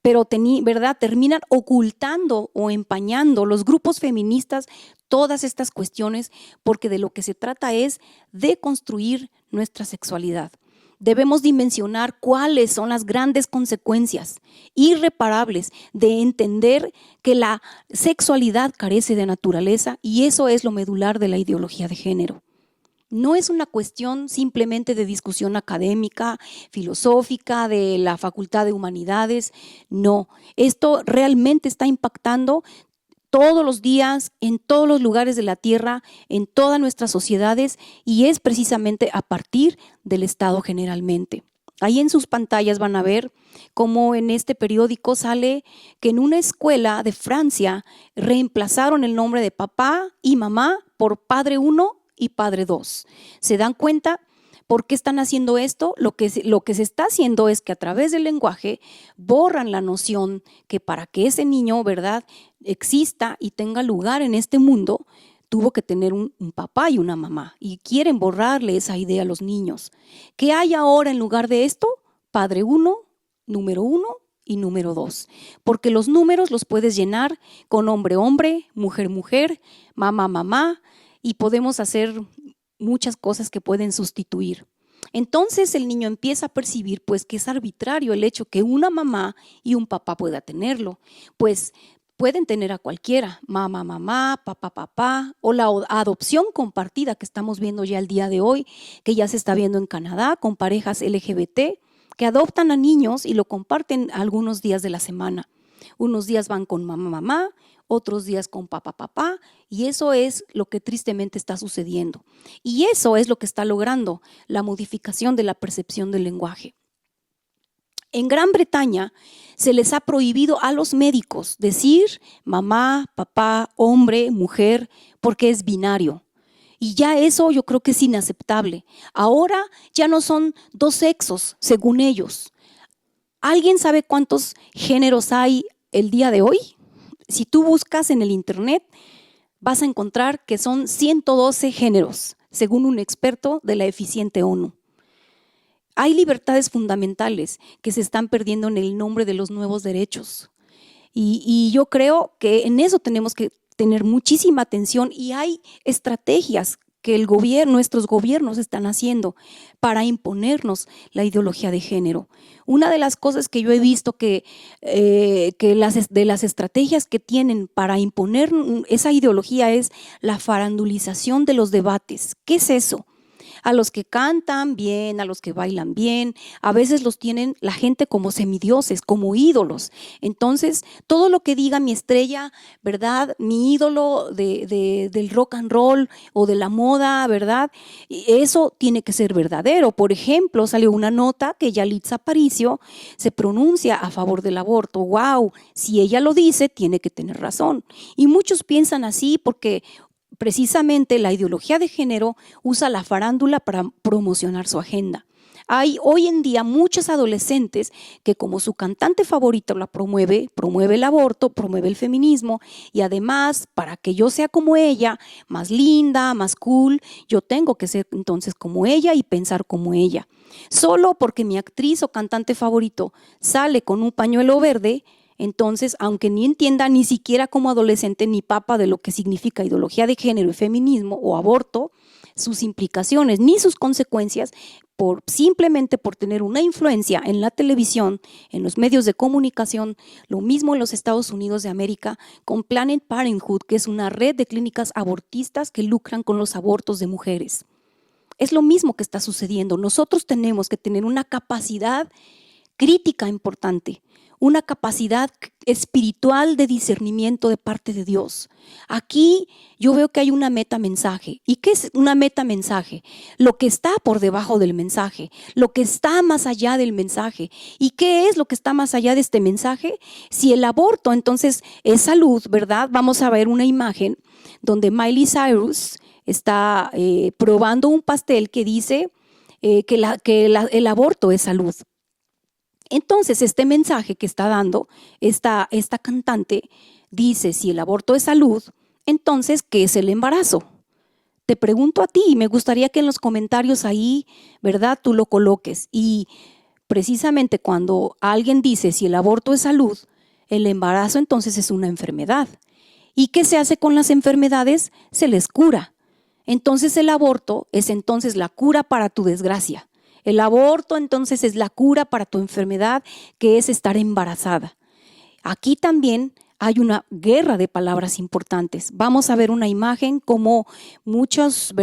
D: pero ¿verdad? Terminan ocultando o empañando los grupos feministas todas estas cuestiones, porque de lo que se trata es de construir nuestra sexualidad. Debemos dimensionar cuáles son las grandes consecuencias irreparables de entender que la sexualidad carece de naturaleza, y eso es lo medular de la ideología de género. No es una cuestión simplemente de discusión académica, filosófica, de la Facultad de Humanidades. No, esto realmente está impactando todos los días, en todos los lugares de la tierra, en todas nuestras sociedades, y es precisamente a partir del Estado generalmente. Ahí en sus pantallas van a ver cómo en este periódico sale que en una escuela de Francia reemplazaron el nombre de papá y mamá por padre 1 y padre 2. ¿Se dan cuenta por qué están haciendo esto? Lo que se está haciendo es que a través del lenguaje borran la noción que para que ese niño, ¿verdad?, exista y tenga lugar en este mundo, tuvo que tener un papá y una mamá, y quieren borrarle esa idea a los niños. ¿Qué hay ahora en lugar de esto? Padre 1, número 1 y número 2, porque los números los puedes llenar con hombre, hombre, mujer, mujer, mamá, mamá, y podemos hacer muchas cosas que pueden sustituir. Entonces el niño empieza a percibir pues que es arbitrario el hecho que una mamá y un papá pueda tenerlo, pues pueden tener a cualquiera, mamá, mamá, papá, papá, o la adopción compartida que estamos viendo ya el día de hoy, que ya se está viendo en Canadá con parejas LGBT que adoptan a niños y lo comparten algunos días de la semana. Unos días van con mamá, mamá, otros días con papá, papá, y eso es lo que tristemente está sucediendo. Y eso es lo que está logrando la modificación de la percepción del lenguaje. En Gran Bretaña se les ha prohibido a los médicos decir mamá, papá, hombre, mujer, porque es binario. Y ya eso yo creo que es inaceptable. Ahora ya no son dos sexos, según ellos. ¿Alguien sabe cuántos géneros hay el día de hoy? Si tú buscas en el internet, vas a encontrar que son 112 géneros, según un experto de la eficiente ONU. Hay libertades fundamentales que se están perdiendo en el nombre de los nuevos derechos. Y yo creo que en eso tenemos que tener muchísima atención, y hay estrategias que nuestros gobiernos están haciendo para imponernos la ideología de género. Una de las cosas que yo he visto de las estrategias que tienen para imponer esa ideología es la farandulización de los debates. ¿Qué es eso? A los que cantan bien, a los que bailan bien, a veces los tienen la gente como semidioses, como ídolos. Entonces, todo lo que diga mi estrella, ¿verdad?, mi ídolo del rock and roll o de la moda, ¿verdad?, eso tiene que ser verdadero. Por ejemplo, salió una nota que Yalitza Aparicio se pronuncia a favor del aborto. ¡Wow! Si ella lo dice, tiene que tener razón. Y muchos piensan así porque precisamente la ideología de género usa la farándula para promocionar su agenda. Hay hoy en día muchos adolescentes que, como su cantante favorito la promueve el aborto, promueve el feminismo, y además, para que yo sea como ella, más linda, más cool, yo tengo que ser entonces como ella y pensar como ella. Solo porque mi actriz o cantante favorito sale con un pañuelo verde, entonces, aunque ni entienda ni siquiera como adolescente ni papa de lo que significa ideología de género y feminismo o aborto, sus implicaciones ni sus consecuencias, simplemente por tener una influencia en la televisión, en los medios de comunicación, lo mismo en los Estados Unidos de América con Planned Parenthood, que es una red de clínicas abortistas que lucran con los abortos de mujeres. Es lo mismo que está sucediendo. Nosotros tenemos que tener una capacidad crítica importante, una capacidad espiritual de discernimiento de parte de Dios. Aquí yo veo que hay una metamensaje. ¿Y qué es una metamensaje? Lo que está por debajo del mensaje, lo que está más allá del mensaje. ¿Y qué es lo que está más allá de este mensaje? Si el aborto entonces es salud, ¿verdad? Vamos a ver una imagen donde Miley Cyrus está probando un pastel que dice el aborto es salud. Entonces, este mensaje que está dando esta cantante dice, si el aborto es salud, entonces, ¿qué es el embarazo? Te pregunto a ti y me gustaría que en los comentarios ahí, ¿verdad?, tú lo coloques. Y precisamente cuando alguien dice, si el aborto es salud, el embarazo entonces es una enfermedad. ¿Y qué se hace con las enfermedades? Se les cura. Entonces el aborto es entonces la cura para tu desgracia. El aborto entonces es la cura para tu enfermedad, que es estar embarazada. Aquí también hay una guerra de palabras importantes. Vamos a ver una imagen como muchas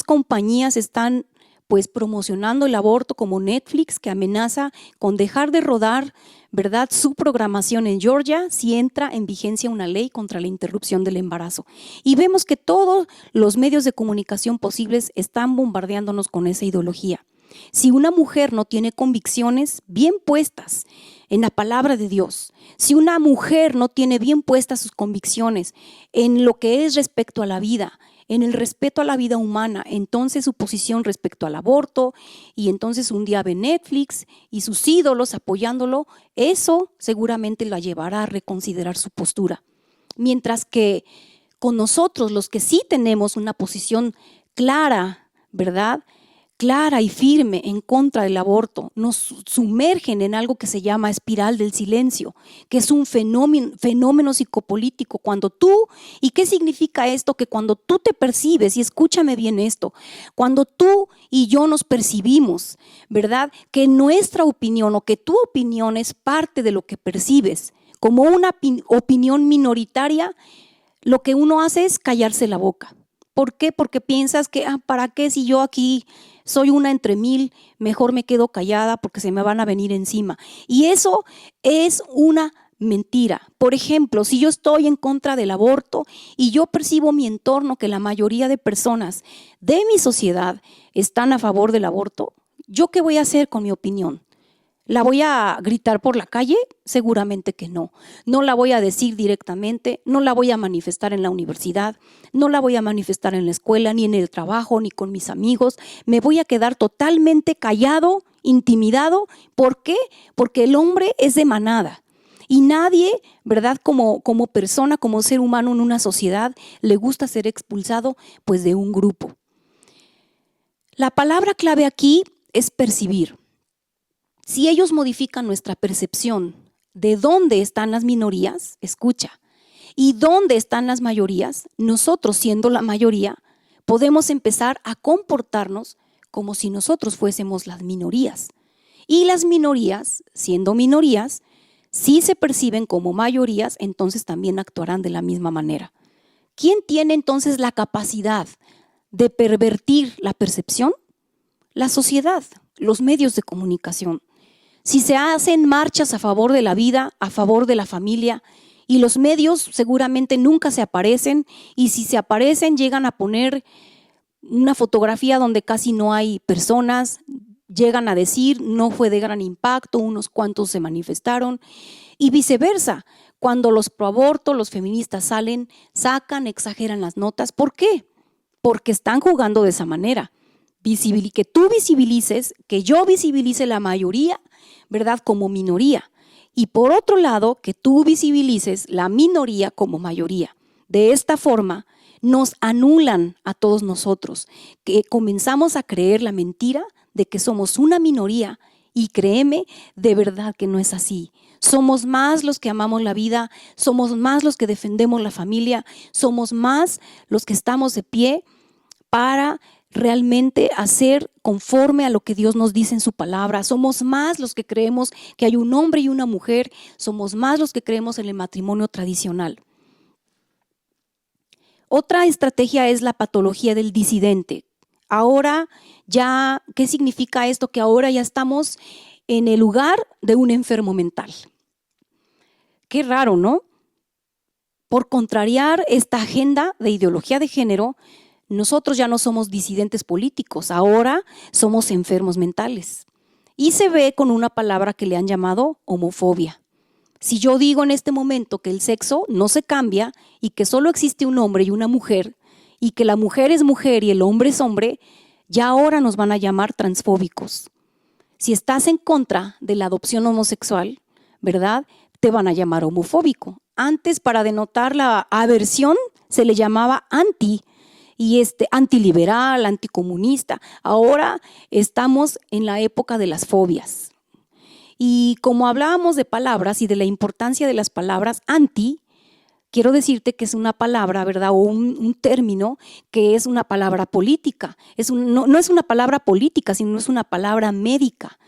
D: compañías están pues promocionando el aborto, como Netflix, que amenaza con dejar de rodar, ¿verdad?, su programación en Georgia si entra en vigencia una ley contra la interrupción del embarazo. Y vemos que todos los medios de comunicación posibles están bombardeándonos con esa ideología. Si una mujer no tiene convicciones bien puestas en la palabra de Dios, si una mujer no tiene bien puestas sus convicciones en lo que es respecto a la vida, en el respeto a la vida humana, entonces su posición respecto al aborto, y entonces un día ve Netflix y sus ídolos apoyándolo, eso seguramente la llevará a reconsiderar su postura. Mientras que con nosotros, los que sí tenemos una posición clara, ¿verdad?, clara y firme en contra del aborto, nos sumergen en algo que se llama espiral del silencio, que es un fenómeno psicopolítico. Cuando tú, ¿y qué significa esto? Que cuando tú te percibes, y escúchame bien esto, cuando tú y yo nos percibimos, ¿verdad?, que nuestra opinión o que tu opinión es parte de lo que percibes, como una opinión minoritaria, lo que uno hace es callarse la boca. ¿Por qué? Porque piensas que, ¿para qué si yo aquí soy una entre mil? Mejor me quedo callada porque se me van a venir encima. Y eso es una mentira. Por ejemplo, si yo estoy en contra del aborto y yo percibo mi entorno que la mayoría de personas de mi sociedad están a favor del aborto, ¿yo qué voy a hacer con mi opinión? ¿La voy a gritar por la calle? Seguramente que no. No la voy a decir directamente, no la voy a manifestar en la universidad, no la voy a manifestar en la escuela, ni en el trabajo, ni con mis amigos. Me voy a quedar totalmente callado, intimidado. ¿Por qué? Porque el hombre es de manada. Y nadie, ¿verdad?, como persona, como ser humano en una sociedad, le gusta ser expulsado pues de un grupo. La palabra clave aquí es percibir. Si ellos modifican nuestra percepción de dónde están las minorías, escucha, y dónde están las mayorías, nosotros siendo la mayoría, podemos empezar a comportarnos como si nosotros fuésemos las minorías. Y las minorías, siendo minorías, si se perciben como mayorías, entonces también actuarán de la misma manera. ¿Quién tiene entonces la capacidad de pervertir la percepción? La sociedad, los medios de comunicación. Si se hacen marchas a favor de la vida, a favor de la familia, y los medios seguramente nunca se aparecen, y si se aparecen llegan a poner una fotografía donde casi no hay personas, llegan a decir no fue de gran impacto, unos cuantos se manifestaron, y viceversa. Cuando los proaborto, los feministas salen, sacan, exageran las notas. ¿Por qué? Porque están jugando de esa manera. Que tú visibilices, que yo visibilice la mayoría, ¿verdad?, como minoría. Y por otro lado, que tú visibilices la minoría como mayoría. De esta forma, nos anulan a todos nosotros, que comenzamos a creer la mentira de que somos una minoría, y créeme, de verdad que no es así. Somos más los que amamos la vida, somos más los que defendemos la familia, somos más los que estamos de pie para realmente hacer conforme a lo que Dios nos dice en su palabra. Somos más los que creemos que hay un hombre y una mujer, somos más los que creemos en el matrimonio tradicional. Otra estrategia es la patología del disidente. Ahora ya, ¿qué significa esto? Que ahora ya estamos en el lugar de un enfermo mental. Qué raro, ¿no? Por contrariar esta agenda de ideología de género, nosotros ya no somos disidentes políticos, ahora somos enfermos mentales. Y se ve con una palabra que le han llamado homofobia. Si yo digo en este momento que el sexo no se cambia y que solo existe un hombre y una mujer, y que la mujer es mujer y el hombre es hombre, Ya ahora nos van a llamar transfóbicos. Si estás en contra de la adopción homosexual, ¿verdad? Te van a llamar homofóbico. Antes, para denotar la aversión, se le llamaba anti, y antiliberal, anticomunista. Ahora estamos en la época de las fobias. Y como hablábamos de palabras y de la importancia de las palabras, anti, quiero decirte que es una palabra, ¿verdad? O un término que es una palabra política. No es una palabra política, sino es una palabra médica.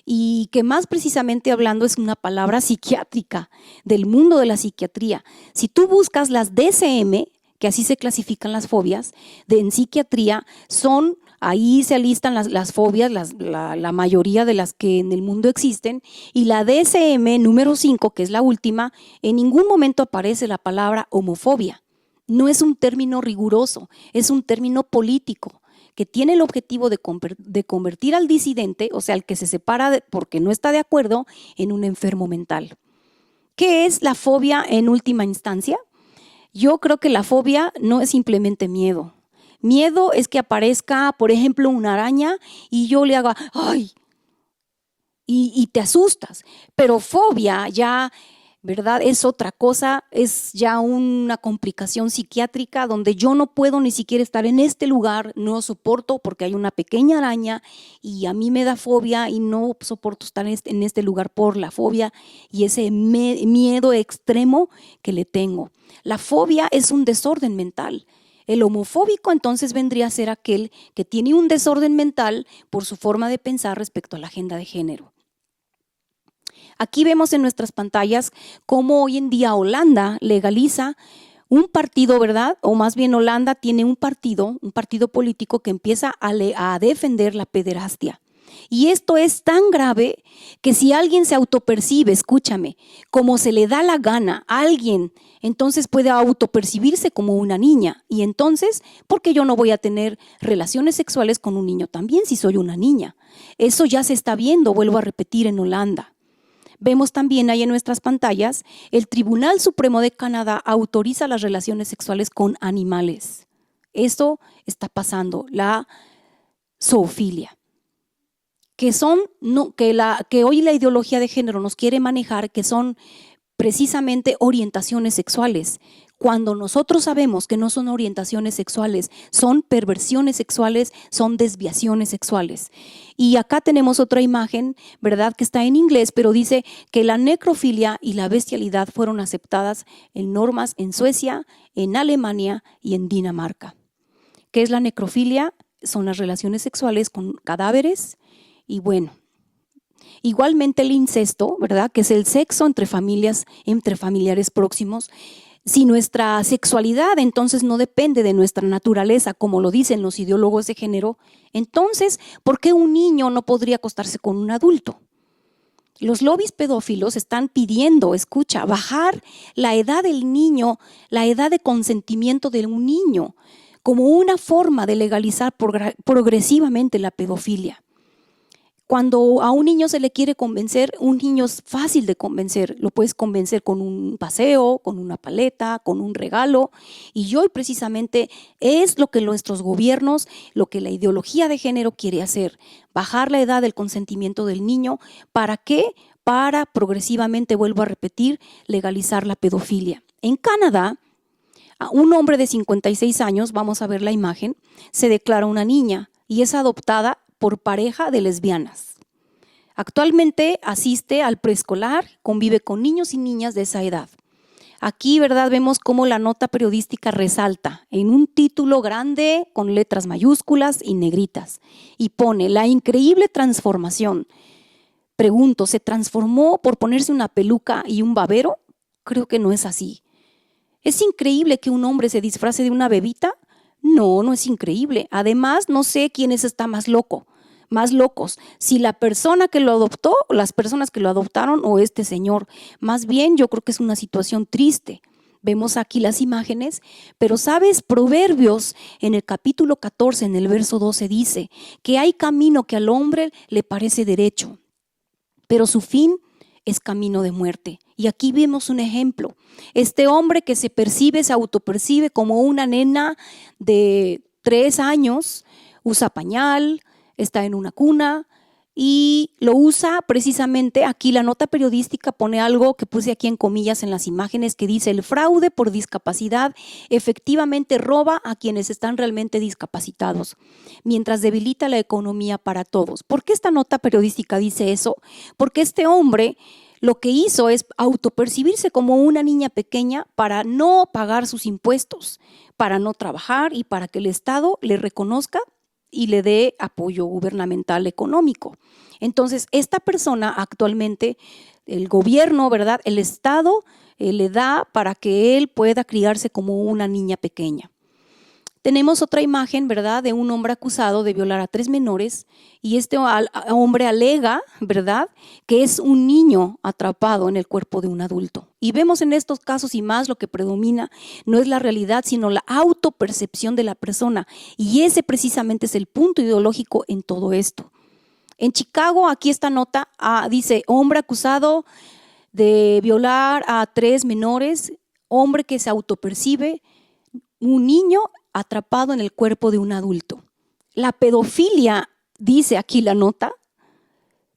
D: Y que más precisamente hablando es una palabra psiquiátrica, del mundo de la psiquiatría. Si tú buscas las DSM, que así se clasifican las fobias, en psiquiatría, ahí se alistan las fobias, la mayoría de las que en el mundo existen, y la DSM número 5, que es la última, en ningún momento aparece la palabra homofobia. No es un término riguroso, es un término político que tiene el objetivo de convertir al disidente, o sea, al que se separa porque no está de acuerdo, en un enfermo mental. ¿Qué es la fobia en última instancia? Yo creo que la fobia no es simplemente miedo. Miedo es que aparezca, por ejemplo, una araña y yo le haga ¡ay! Y te asustas. Pero fobia ya, ¿verdad? Es otra cosa, es ya una complicación psiquiátrica donde yo no puedo ni siquiera estar en este lugar, no soporto porque hay una pequeña araña y a mí me da fobia y no soporto estar en este lugar por la fobia y ese miedo extremo que le tengo. La fobia es un desorden mental. El homofóbico entonces vendría a ser aquel que tiene un desorden mental por su forma de pensar respecto a la agenda de género. Aquí vemos en nuestras pantallas cómo hoy en día Holanda legaliza un partido, ¿verdad? O más bien Holanda tiene un partido político que empieza a defender la pederastia. Y esto es tan grave que si alguien se autopercibe, escúchame, como se le da la gana a alguien, entonces puede autopercibirse como una niña. Y entonces, ¿por qué yo no voy a tener relaciones sexuales con un niño también si soy una niña? Eso ya se está viendo, vuelvo a repetir, en Holanda. Vemos también ahí en nuestras pantallas, el Tribunal Supremo de Canadá autoriza las relaciones sexuales con animales. Eso está pasando, la zoofilia. Que hoy la ideología de género nos quiere manejar, que son precisamente orientaciones sexuales, cuando nosotros sabemos que no son orientaciones sexuales, son perversiones sexuales, son desviaciones sexuales. Y acá tenemos otra imagen, ¿verdad?, que está en inglés, pero dice que la necrofilia y la bestialidad fueron aceptadas en normas en Suecia, en Alemania y en Dinamarca. ¿Qué es la necrofilia? Son las relaciones sexuales con cadáveres. Y bueno, igualmente el incesto, ¿verdad?, que es el sexo entre familiares próximos. Si nuestra sexualidad entonces no depende de nuestra naturaleza, como lo dicen los ideólogos de género, entonces, ¿por qué un niño no podría acostarse con un adulto? Los lobbies pedófilos están pidiendo, escucha, bajar la edad del niño, la edad de consentimiento de un niño, como una forma de legalizar progresivamente la pedofilia. Cuando a un niño se le quiere convencer, un niño es fácil de convencer. Lo puedes convencer con un paseo, con una paleta, con un regalo. Y hoy precisamente es lo que nuestros gobiernos, lo que la ideología de género quiere hacer. Bajar la edad del consentimiento del niño. ¿Para qué? Para progresivamente, vuelvo a repetir, legalizar la pedofilia. En Canadá, un hombre de 56 años, vamos a ver la imagen, se declara una niña y es adoptada por pareja de lesbianas. Actualmente asiste al preescolar, convive con niños y niñas de esa edad. Aquí, ¿verdad?, vemos cómo la nota periodística resalta en un título grande con letras mayúsculas y negritas y pone la increíble transformación. Pregunto, ¿se transformó por ponerse una peluca y un babero? Creo que no es así. ¿Es increíble que un hombre se disfrace de una bebita? No, no es increíble. Además, no sé quién está más locos, si la persona que lo adoptó, las personas que lo adoptaron o este señor. Más bien, yo creo que es una situación triste. Vemos aquí las imágenes, pero ¿sabes? Proverbios en el capítulo 14, en el verso 12 dice que hay camino que al hombre le parece derecho, pero su fin es camino de muerte. Y aquí vemos un ejemplo. Este hombre que se autopercibe como una nena de 3 años, usa pañal, está en una cuna y lo usa precisamente, aquí la nota periodística pone algo que puse aquí en comillas en las imágenes que dice: el fraude por discapacidad efectivamente roba a quienes están realmente discapacitados, mientras debilita la economía para todos. ¿Por qué esta nota periodística dice eso? Porque este hombre lo que hizo es autopercibirse como una niña pequeña para no pagar sus impuestos, para no trabajar y para que el Estado le reconozca y le dé apoyo gubernamental económico. Entonces, esta persona actualmente, el gobierno, ¿verdad?, el Estado le da para que él pueda criarse como una niña pequeña. Tenemos otra imagen, ¿verdad?, de un hombre acusado de violar a 3 menores y este hombre alega, ¿verdad?, que es un niño atrapado en el cuerpo de un adulto. Y vemos en estos casos y más lo que predomina no es la realidad, sino la autopercepción de la persona. Y ese precisamente es el punto ideológico en todo esto. En Chicago, aquí esta nota dice: hombre acusado de violar a 3 menores, hombre que se autopercibe un niño atrapado en el cuerpo de un adulto. La pedofilia, dice aquí la nota,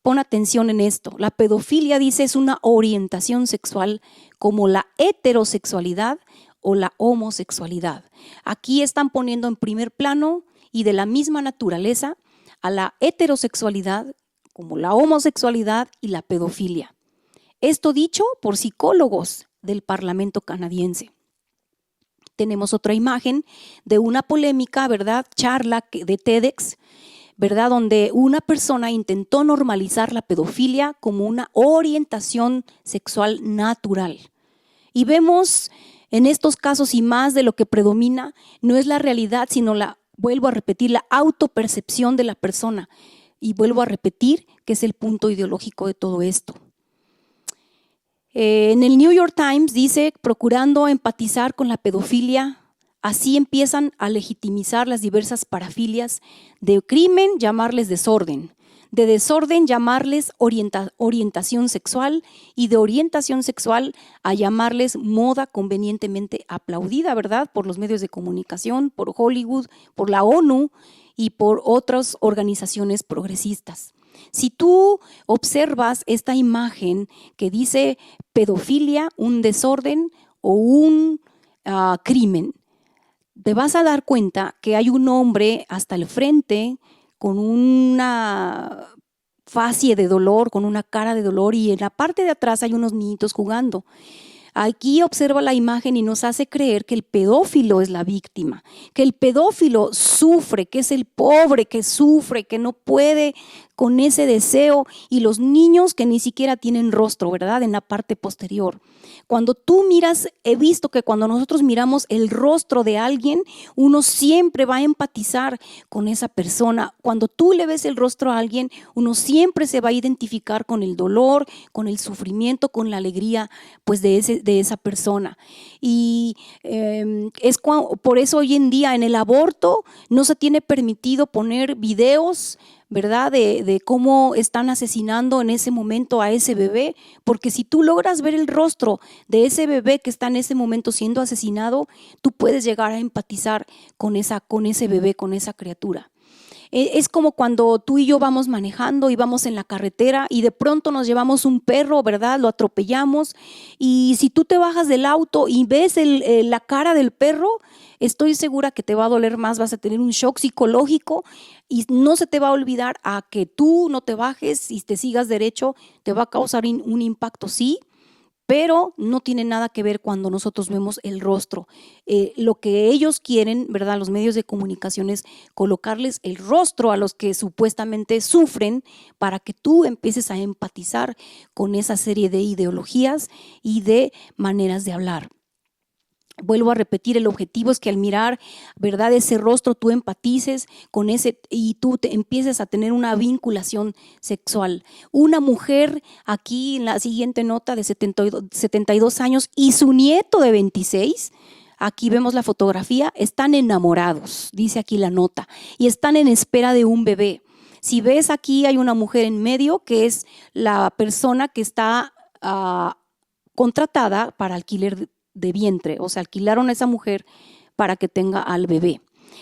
D: pon atención en esto, la pedofilia, dice, es una orientación sexual como la heterosexualidad o la homosexualidad. Aquí están poniendo en primer plano y de la misma naturaleza a la heterosexualidad como la homosexualidad y la pedofilia. Esto dicho por psicólogos del Parlamento canadiense. Tenemos otra imagen de una polémica, ¿verdad?, charla de TEDx, ¿verdad?, donde una persona intentó normalizar la pedofilia como una orientación sexual natural. Y vemos en estos casos y más de lo que predomina no es la realidad, sino vuelvo a repetir, la autopercepción de la persona. Y vuelvo a repetir que es el punto ideológico de todo esto. En el New York Times dice: procurando empatizar con la pedofilia, así empiezan a legitimizar las diversas parafilias. De crimen, llamarles desorden; de desorden, llamarles orientación sexual; y de orientación sexual a llamarles moda convenientemente aplaudida, ¿verdad?, por los medios de comunicación, por Hollywood, por la ONU y por otras organizaciones progresistas. Si tú observas esta imagen que dice pedofilia, un desorden o un crimen, te vas a dar cuenta que hay un hombre hasta el frente con una facie de dolor, con una cara de dolor, y en la parte de atrás hay unos niñitos jugando. Aquí observa la imagen y nos hace creer que el pedófilo es la víctima, que el pedófilo sufre, que es el pobre que sufre, que no puede con ese deseo, y los niños que ni siquiera tienen rostro, ¿verdad?, en la parte posterior. Cuando tú miras, he visto que cuando nosotros miramos el rostro de alguien, uno siempre va a empatizar con esa persona. Cuando tú le ves el rostro a alguien, uno siempre se va a identificar con el dolor, con el sufrimiento, con la alegría, pues de esa persona. Y por eso hoy en día en el aborto no se tiene permitido poner videos, ¿verdad?, de cómo están asesinando en ese momento a ese bebé, porque si tú logras ver el rostro de ese bebé que está en ese momento siendo asesinado, tú puedes llegar a empatizar con ese bebé, con esa criatura. Es como cuando tú y yo vamos manejando y vamos en la carretera y de pronto nos llevamos un perro, ¿verdad?, lo atropellamos, y si tú te bajas del auto y ves la cara del perro, estoy segura que te va a doler más, vas a tener un shock psicológico y no se te va a olvidar a que tú no te bajes y te sigas derecho, te va a causar un impacto, sí, pero no tiene nada que ver cuando nosotros vemos el rostro. Lo que ellos quieren, ¿verdad?, los medios de comunicación, es colocarles el rostro a los que supuestamente sufren para que tú empieces a empatizar con esa serie de ideologías y de maneras de hablar. Vuelvo a repetir, el objetivo es que al mirar, ¿verdad?, ese rostro tú empatices con ese y tú te empieces a tener una vinculación sexual. Una mujer, aquí en la siguiente nota, de 72 años y su nieto de 26, aquí vemos la fotografía, están enamorados, dice aquí la nota, y están en espera de un bebé. Si ves aquí hay una mujer en medio que es la persona que está contratada para alquiler de vientre, o sea, alquilaron a esa mujer para que tenga al bebé.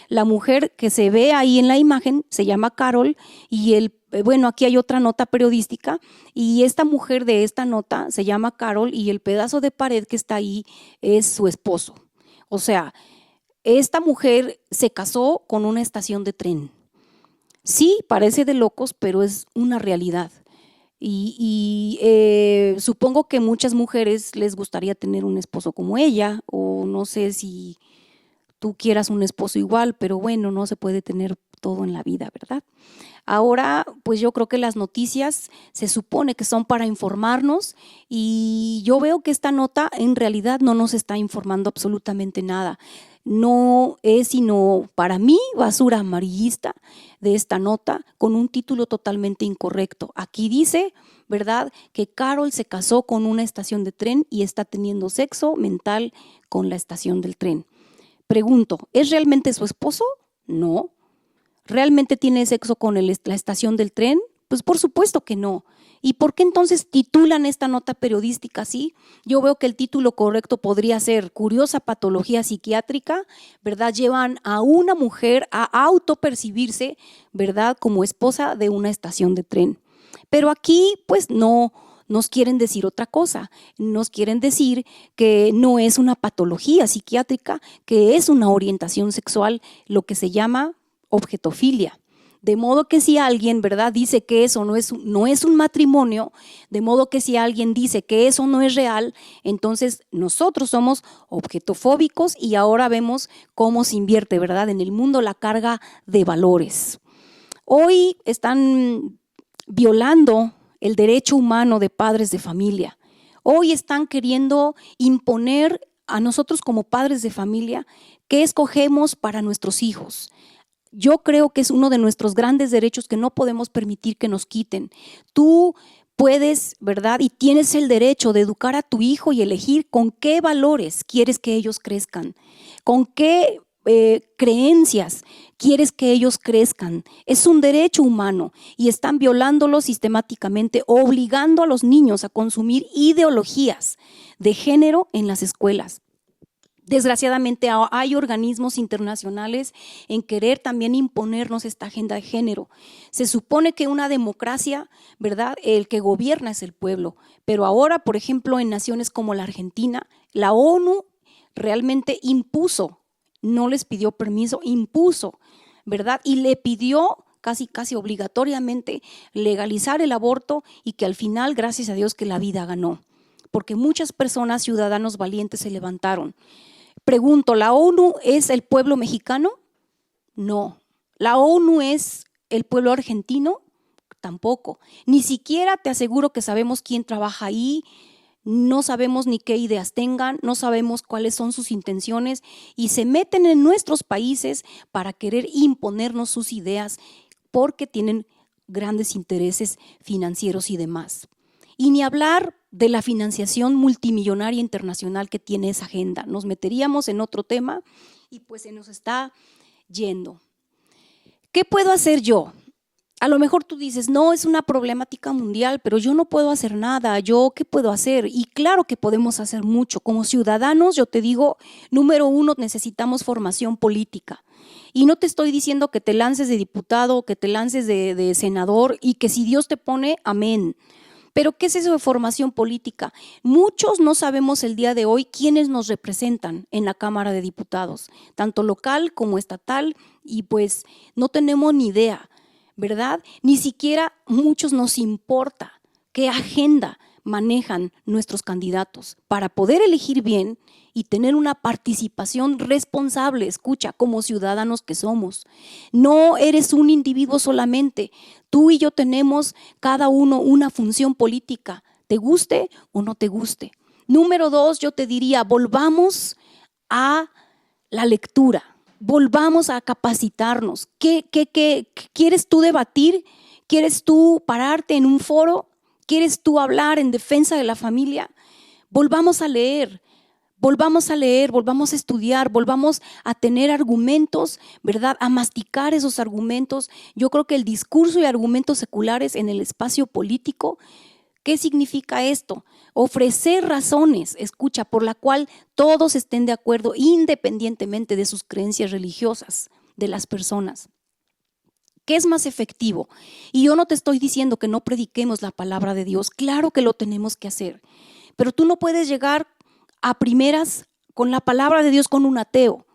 D: La mujer que se ve ahí en la imagen se llama Carol y bueno, aquí hay otra nota periodística y esta mujer de esta nota se llama Carol y el pedazo de pared que está ahí es su esposo. O sea, esta mujer se casó con una estación de tren. Sí, parece de locos, pero es una realidad. Y supongo que muchas mujeres les gustaría tener un esposo como ella, o no sé si tú quieras un esposo igual, pero bueno, no se puede tener todo en la vida, ¿verdad? Ahora, pues yo creo que las noticias se supone que son para informarnos y yo veo que esta nota en realidad no nos está informando absolutamente nada. No es sino para mí basura amarillista de esta nota con un título totalmente incorrecto. Aquí dice, ¿verdad?, que Carol se casó con una estación de tren y está teniendo sexo mental con la estación del tren. Pregunto, ¿es realmente su esposo? No. ¿Realmente tiene sexo con la estación del tren? Pues por supuesto que no. ¿Y por qué entonces titulan esta nota periodística así? Yo veo que el título correcto podría ser Curiosa patología psiquiátrica, ¿verdad? Llevan a una mujer a autopercibirse, ¿verdad?, como esposa de una estación de tren. Pero aquí pues no nos quieren decir otra cosa, nos quieren decir que no es una patología psiquiátrica, que es una orientación sexual, lo que se llama objetofilia. De modo que si alguien, ¿verdad?, dice que eso no es un matrimonio, de modo que si alguien dice que eso no es real, entonces nosotros somos objetofóbicos y ahora vemos cómo se invierte, ¿verdad?, en el mundo la carga de valores. Hoy están violando el derecho humano de padres de familia. Hoy están queriendo imponer a nosotros como padres de familia qué escogemos para nuestros hijos. Yo creo que es uno de nuestros grandes derechos que no podemos permitir que nos quiten. Tú puedes, ¿verdad?, y tienes el derecho de educar a tu hijo y elegir con qué valores quieres que ellos crezcan, con qué creencias quieres que ellos crezcan. Es un derecho humano y están violándolo sistemáticamente, obligando a los niños a consumir ideologías de género en las escuelas. Desgraciadamente hay organismos internacionales en querer también imponernos esta agenda de género. Se supone que una democracia, ¿verdad?, el que gobierna es el pueblo, pero ahora, por ejemplo, en naciones como la Argentina, la ONU realmente impuso, no les pidió permiso, impuso, ¿verdad?, y le pidió casi obligatoriamente legalizar el aborto y que al final, gracias a Dios, que la vida ganó, porque muchas personas, ciudadanos valientes, se levantaron. Pregunto, ¿la ONU es el pueblo mexicano? No. ¿La ONU es el pueblo argentino? Tampoco. Ni siquiera te aseguro que sabemos quién trabaja ahí, no sabemos ni qué ideas tengan, no sabemos cuáles son sus intenciones y se meten en nuestros países para querer imponernos sus ideas porque tienen grandes intereses financieros y demás. Y ni hablar de la financiación multimillonaria internacional que tiene esa agenda. Nos meteríamos en otro tema y pues se nos está yendo. ¿Qué puedo hacer yo? A lo mejor tú dices, no, es una problemática mundial, pero yo no puedo hacer nada. ¿Yo qué puedo hacer? Y claro que podemos hacer mucho. Como ciudadanos, yo te digo, número uno, necesitamos formación política. Y no te estoy diciendo que te lances de diputado, que te lances de senador y que si Dios te pone, amén. Pero ¿qué es eso de formación política? Muchos no sabemos el día de hoy quiénes nos representan en la Cámara de Diputados, tanto local como estatal, y pues no tenemos ni idea, ¿verdad? Ni siquiera muchos nos importa qué agenda manejan nuestros candidatos para poder elegir bien y tener una participación responsable, escucha, como ciudadanos que somos. No eres un individuo solamente, tú y yo tenemos cada uno una función política, te guste o no te guste. Número dos, yo te diría, volvamos a la lectura, volvamos a capacitarnos. ¿Qué quieres tú debatir? ¿Quieres tú pararte en un foro? ¿Quieres tú hablar en defensa de la familia? Volvamos a leer, volvamos a estudiar, volvamos a tener argumentos, ¿verdad?, a masticar esos argumentos. Yo creo que el discurso y argumentos seculares en el espacio político ¿Qué significa esto? Ofrecer razones, escucha, por la cual todos estén de acuerdo independientemente de sus creencias religiosas de las personas. ¿Qué es más efectivo? Y yo no te estoy diciendo que no prediquemos la palabra de Dios, claro que lo tenemos que hacer, pero tú no puedes llegar a primeras con la palabra de Dios con un ateo.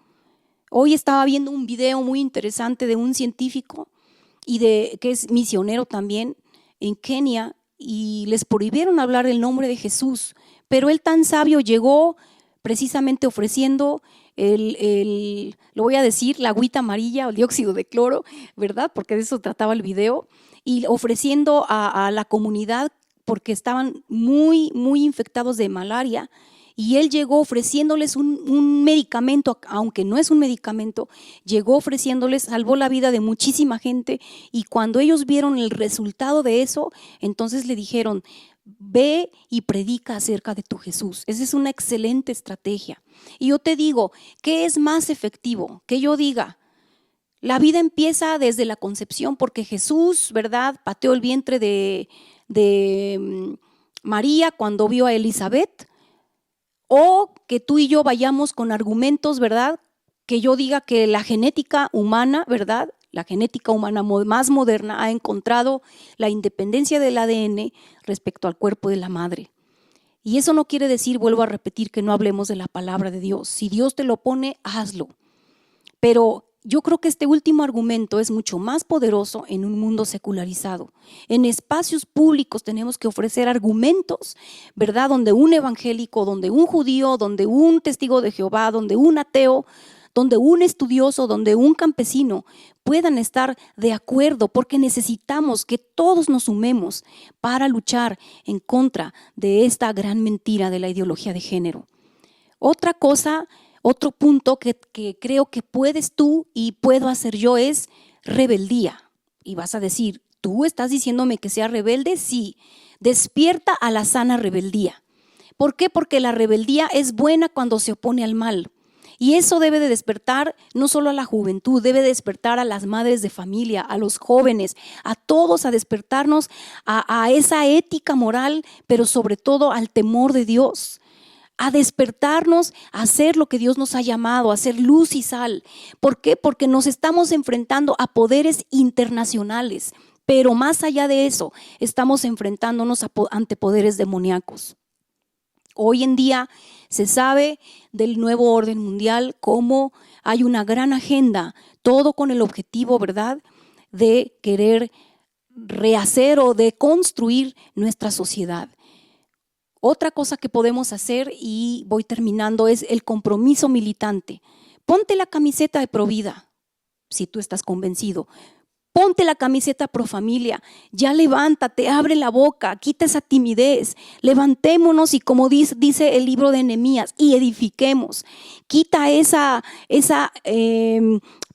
D: Hoy estaba viendo un video muy interesante de un científico que es misionero también en Kenia, y les prohibieron hablar el nombre de Jesús, pero él tan sabio llegó precisamente ofreciendo lo voy a decir, la agüita amarilla o el dióxido de cloro, ¿verdad? Porque de eso trataba el video, y ofreciendo a la comunidad porque estaban muy, muy infectados de malaria. Y él llegó ofreciéndoles un medicamento, aunque no es un medicamento, llegó ofreciéndoles, salvó la vida de muchísima gente, y cuando ellos vieron el resultado de eso, entonces le dijeron: ve y predica acerca de tu Jesús. Esa es una excelente estrategia. Y yo te digo, ¿qué es más efectivo? Que yo diga, la vida empieza desde la concepción, porque Jesús, ¿verdad?, pateó el vientre de María cuando vio a Elizabeth. O que tú y yo vayamos con argumentos, ¿verdad? Que yo diga que la genética humana, ¿verdad? La genética humana más moderna ha encontrado la independencia del ADN respecto al cuerpo de la madre. Y eso no quiere decir, vuelvo a repetir, que no hablemos de la palabra de Dios. Si Dios te lo pone, hazlo. Pero yo creo que este último argumento es mucho más poderoso en un mundo secularizado. En espacios públicos tenemos que ofrecer argumentos, ¿verdad? Donde un evangélico, donde un judío, donde un testigo de Jehová, donde un ateo, donde un estudioso, donde un campesino puedan estar de acuerdo, porque necesitamos que todos nos sumemos para luchar en contra de esta gran mentira de la ideología de género. Otra cosa, otro punto que creo que puedes tú y puedo hacer yo es rebeldía. Y vas a decir, ¿tú estás diciéndome que sea rebelde? Sí, despierta a la sana rebeldía. ¿Por qué? Porque la rebeldía es buena cuando se opone al mal. Y eso debe de despertar no solo a la juventud, debe despertar a las madres de familia, a los jóvenes, a todos, a despertarnos a esa ética moral, pero sobre todo al temor de Dios. A despertarnos a hacer lo que Dios nos ha llamado, a hacer luz y sal. ¿Por qué? Porque nos estamos enfrentando a poderes internacionales, pero más allá de eso, estamos enfrentándonos ante poderes demoníacos. Hoy en día se sabe del nuevo orden mundial, cómo hay una gran agenda, todo con el objetivo, ¿verdad?, de querer rehacer o de construir nuestra sociedad. Otra cosa que podemos hacer, y voy terminando, es el compromiso militante. Ponte la camiseta de Provida, si tú estás convencido. Ponte la camiseta Pro Familia, ya levántate, abre la boca, quita esa timidez, levantémonos y como dice el libro de Nehemías, y edifiquemos. Quita esa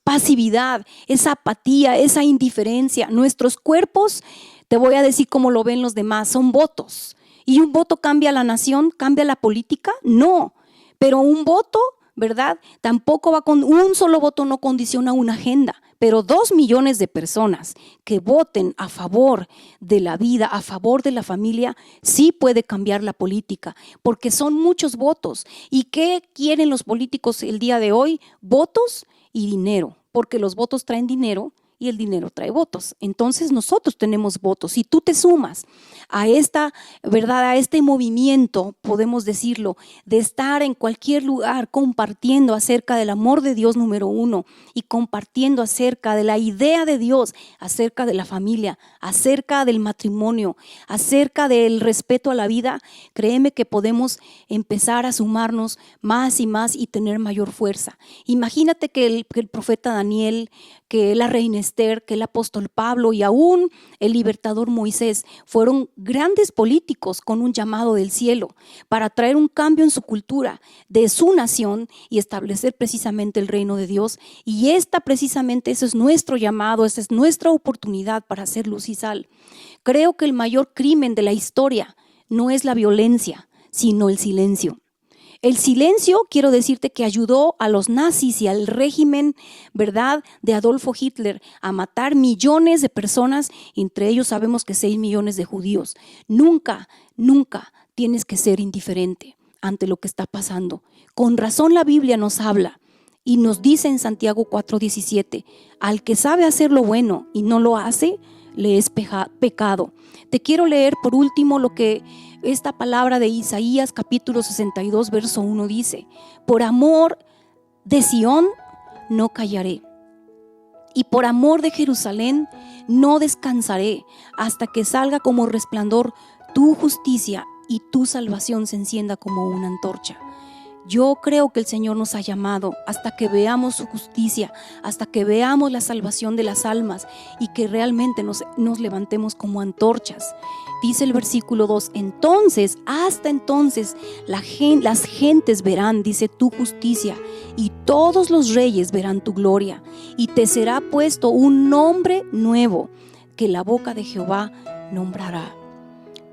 D: pasividad, esa apatía, esa indiferencia. Nuestros cuerpos, te voy a decir cómo lo ven los demás, son votos. ¿Y un voto cambia la nación, cambia la política? No, pero un voto, ¿verdad? Tampoco un solo voto no condiciona una agenda, pero 2 millones de personas que voten a favor de la vida, a favor de la familia, sí puede cambiar la política, porque son muchos votos. ¿Y qué quieren los políticos el día de hoy? Votos y dinero, porque los votos traen dinero y el dinero trae votos. Entonces nosotros tenemos votos. Si tú te sumas a esta, ¿verdad?, a este movimiento, podemos decirlo, de estar en cualquier lugar compartiendo acerca del amor de Dios número 1 y compartiendo acerca de la idea de Dios, acerca de la familia, acerca del matrimonio, acerca del respeto a la vida, créeme que podemos empezar a sumarnos más y más y tener mayor fuerza. Imagínate que el profeta Daniel, que la reina Esther, que el apóstol Pablo y aún el libertador Moisés fueron grandes políticos con un llamado del cielo para traer un cambio en su cultura de su nación y establecer precisamente el reino de Dios. Y precisamente ese es nuestro llamado, esa es nuestra oportunidad para hacer luz y sal. Creo que el mayor crimen de la historia no es la violencia, sino el silencio. El silencio, quiero decirte que ayudó a los nazis y al régimen, ¿verdad?, de Adolfo Hitler a matar millones de personas, entre ellos sabemos que 6 millones de judíos. Nunca tienes que ser indiferente ante lo que está pasando. Con razón la Biblia nos habla y nos dice en Santiago 4:17, al que sabe hacer lo bueno y no lo hace, le es pecado. Te quiero leer por último lo que esta palabra de Isaías capítulo 62 verso 1 dice: por amor de Sión no callaré, y por amor de Jerusalén no descansaré, hasta que salga como resplandor tu justicia y tu salvación se encienda como una antorcha. Yo creo que el Señor nos ha llamado hasta que veamos su justicia, hasta que veamos la salvación de las almas y que realmente nos levantemos como antorchas. Dice el versículo 2, entonces, hasta entonces, las gentes verán, dice, tu justicia, y todos los reyes verán tu gloria, y te será puesto un nombre nuevo que la boca de Jehová nombrará.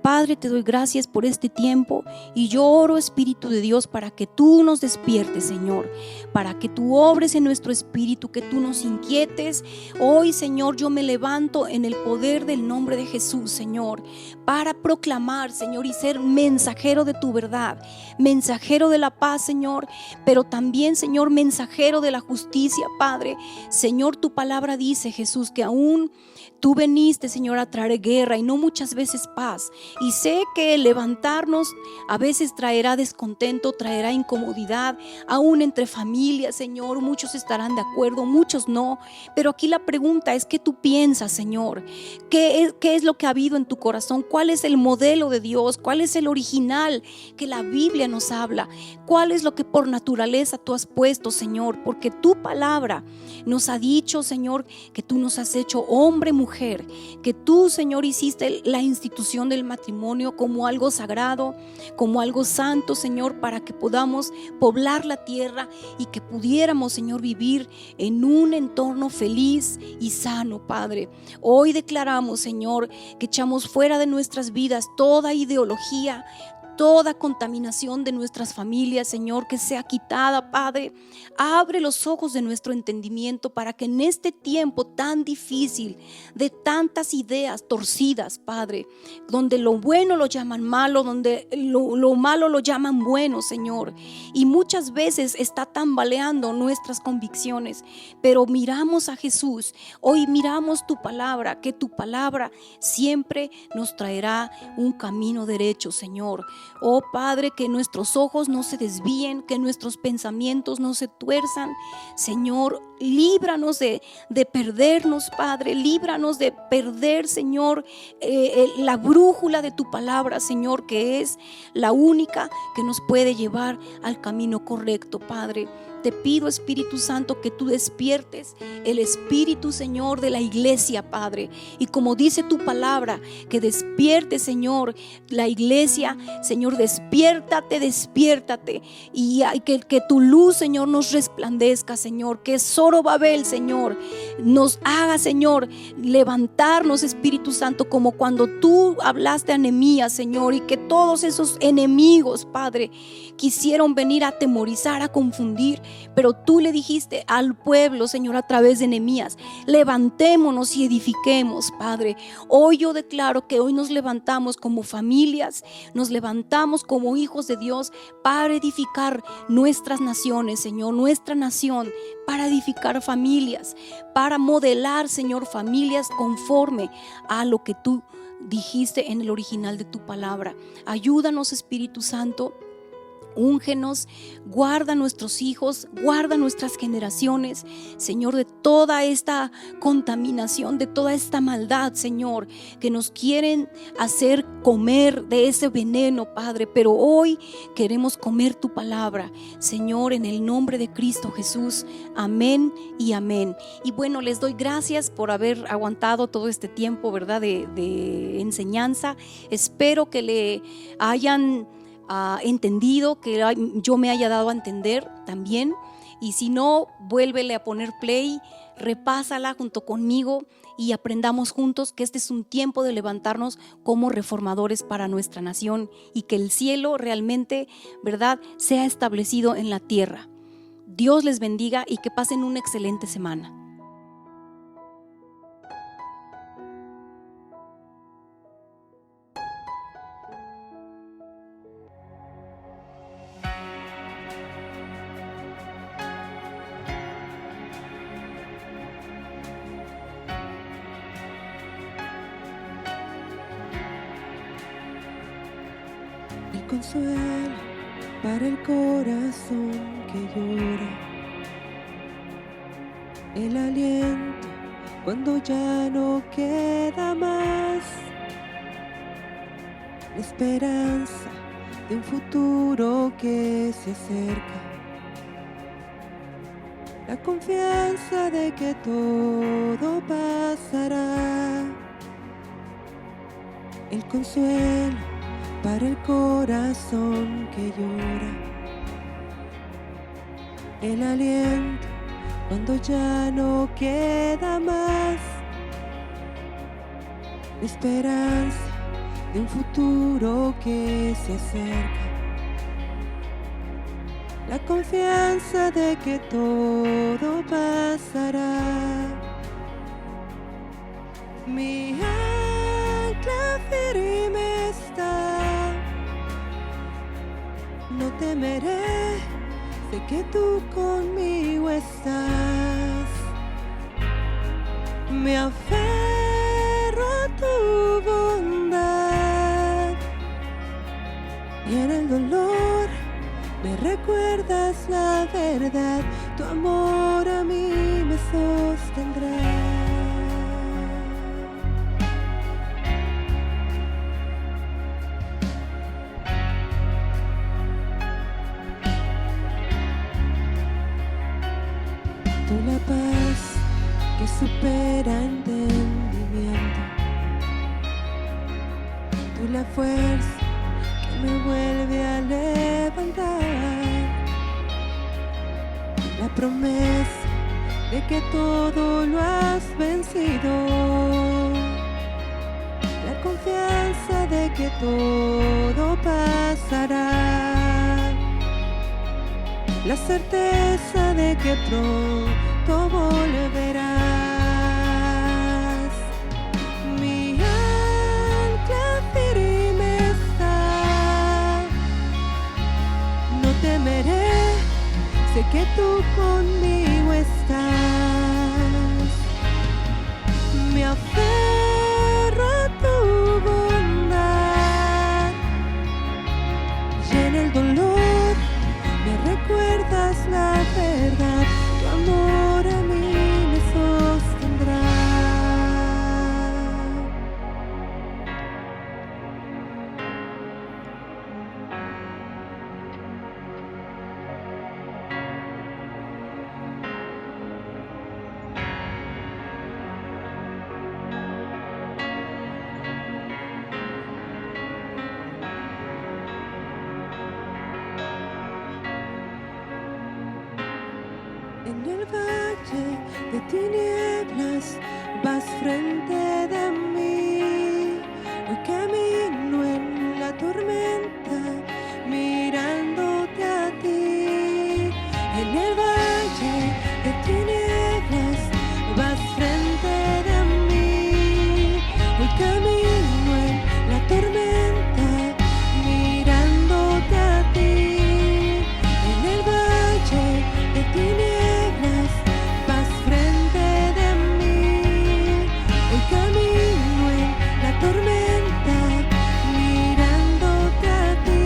D: Padre, te doy gracias por este tiempo y yo oro, Espíritu de Dios, para que tú nos despiertes, Señor, para que tú obres en nuestro espíritu, que tú nos inquietes. Hoy, Señor, yo me levanto en el poder del nombre de Jesús, Señor, para proclamar, Señor, y ser mensajero de tu verdad, mensajero de la paz, Señor, pero también, Señor, mensajero de la justicia, Padre. Señor, tu palabra dice, Jesús, que aún tú veniste, Señor, a traer guerra y no muchas veces paz. Y sé que levantarnos a veces traerá descontento, traerá incomodidad, aún entre familias, Señor. Muchos estarán de acuerdo, muchos no. Pero aquí la pregunta es: ¿qué tú piensas, Señor? ¿Qué es lo que ha habido en tu corazón? ¿Cuál es el modelo de Dios? ¿Cuál es el original que la Biblia nos habla? ¿Cuál es lo que por naturaleza tú has puesto, Señor? Porque tu palabra nos ha dicho, Señor, que tú nos has hecho hombre, mujer, que tú, Señor, hiciste la institución del matrimonio como algo sagrado, como algo santo, Señor, para que podamos poblar la tierra y que pudiéramos, Señor, vivir en un entorno feliz y sano, Padre. Hoy declaramos, Señor, que echamos fuera de nuestras vidas toda ideología, toda contaminación de nuestras familias, Señor, que sea quitada, Padre. Abre los ojos de nuestro entendimiento para que en este tiempo tan difícil, de tantas ideas torcidas, Padre, donde lo bueno lo llaman malo, donde lo malo lo llaman bueno, Señor, y muchas veces está tambaleando nuestras convicciones, pero miramos a Jesús. Hoy miramos tu palabra, que tu palabra siempre nos traerá un camino derecho, Señor. Oh Padre, que nuestros ojos no se desvíen, que nuestros pensamientos no se tuerzan. Señor, líbranos de perdernos, Padre, líbranos de perder, Señor, la brújula de tu palabra, Señor, que es la única que nos puede llevar al camino correcto, Padre. Te pido, Espíritu Santo, que tú despiertes el espíritu, Señor, de la iglesia, Padre. Y como dice tu palabra, que despierte, Señor, la iglesia. Señor, despiértate. Y que tu luz, Señor, nos resplandezca, Señor. Que Zorobabel, Señor, nos haga, Señor, levantarnos, Espíritu Santo, como cuando tú hablaste a Nehemías, Señor. Y que todos esos enemigos, Padre, quisieron venir a atemorizar, a confundir, pero tú le dijiste al pueblo, Señor, a través de Nehemías: levantémonos y edifiquemos, Padre. Hoy yo declaro que hoy nos levantamos como familias, nos levantamos como hijos de Dios para edificar nuestras naciones, Señor, nuestra nación, para edificar familias, para modelar, Señor, familias conforme a lo que tú dijiste en el original de tu palabra. Ayúdanos, Espíritu Santo. Úngenos, guarda nuestros hijos, guarda nuestras generaciones, Señor, de toda esta contaminación, de toda esta maldad, Señor, que nos quieren hacer comer de ese veneno, Padre. Pero hoy queremos comer tu palabra, Señor, en el nombre de Cristo Jesús. Amén y amén. Y bueno, les doy gracias por haber aguantado todo este tiempo, ¿verdad?, de enseñanza. Espero que le hayan entendido, que yo me haya dado a entender también. Y si no, vuélvele a poner play, repásala junto conmigo y aprendamos juntos que este es un tiempo de levantarnos como reformadores para nuestra nación y que el cielo realmente, ¿verdad?, sea establecido en la tierra. Dios les bendiga y que pasen una excelente semana.
C: El consuelo para el corazón que llora, el aliento cuando ya no queda más, la esperanza de un futuro que se acerca, la confianza de que todo pasará, el consuelo para el corazón que llora, el aliento cuando ya no queda más, la esperanza de un futuro que se acerca, la confianza de que todo pasará. Mi ancla firme está, no temeré, sé que tú conmigo estás. Me aferro a tu bondad y en el dolor me recuerdas la verdad. Tu amor a mí me sostendrá. Tú la paz que supera entendimiento, tú la fuerza que me vuelve a levantar, la promesa de que todo lo has vencido, la confianza de que todo pasará, la certeza de que pronto volverás. Mi ancla firme está, no temeré, sé que tú conmigo estás. Me aferro a tu bondad y en el dolor me recuerdas la verdad. Tu amor a mí me sostendrá. En el valle de tinieblas vas frente de mí. Hoy camino en la tormenta mirándote a ti. En el valle de tinieblas vas frente de mí. Hoy camino en la tormenta mirándote a ti. En el valle de tinieblas vas frente de mí. Hoy camino en la tormenta mirándote a ti.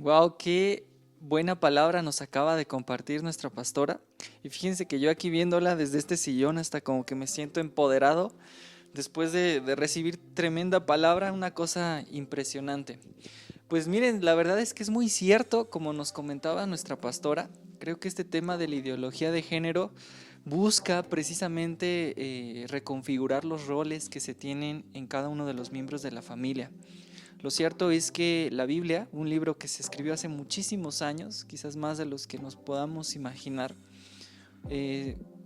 A: Wow, qué buena palabra nos acaba de compartir nuestra pastora. Y fíjense que yo aquí viéndola desde este sillón hasta como que me siento empoderado después de recibir tremenda palabra, una cosa impresionante. Pues miren, la verdad es que es muy cierto, como nos comentaba nuestra pastora. Creo que este tema de la ideología de género busca precisamente reconfigurar los roles que se tienen en cada uno de los miembros de la familia. Lo cierto es que la Biblia, un libro que se escribió hace muchísimos años, quizás más de los que nos podamos imaginar,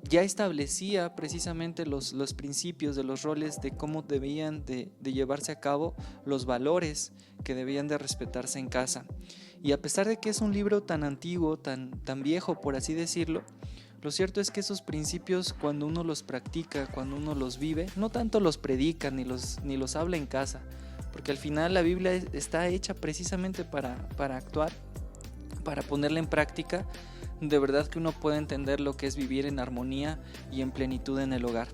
A: ya establecía precisamente los principios de los roles de cómo debían de llevarse a cabo los valores que debían de respetarse en casa. Y a pesar de que es un libro tan antiguo, tan viejo por así decirlo, lo cierto es que esos principios, cuando uno los practica, cuando uno los vive, no tanto los predica ni los habla en casa, porque al final la Biblia está hecha precisamente para actuar, para ponerla en práctica. De verdad que uno puede entender lo que es vivir en armonía y en plenitud en el hogar.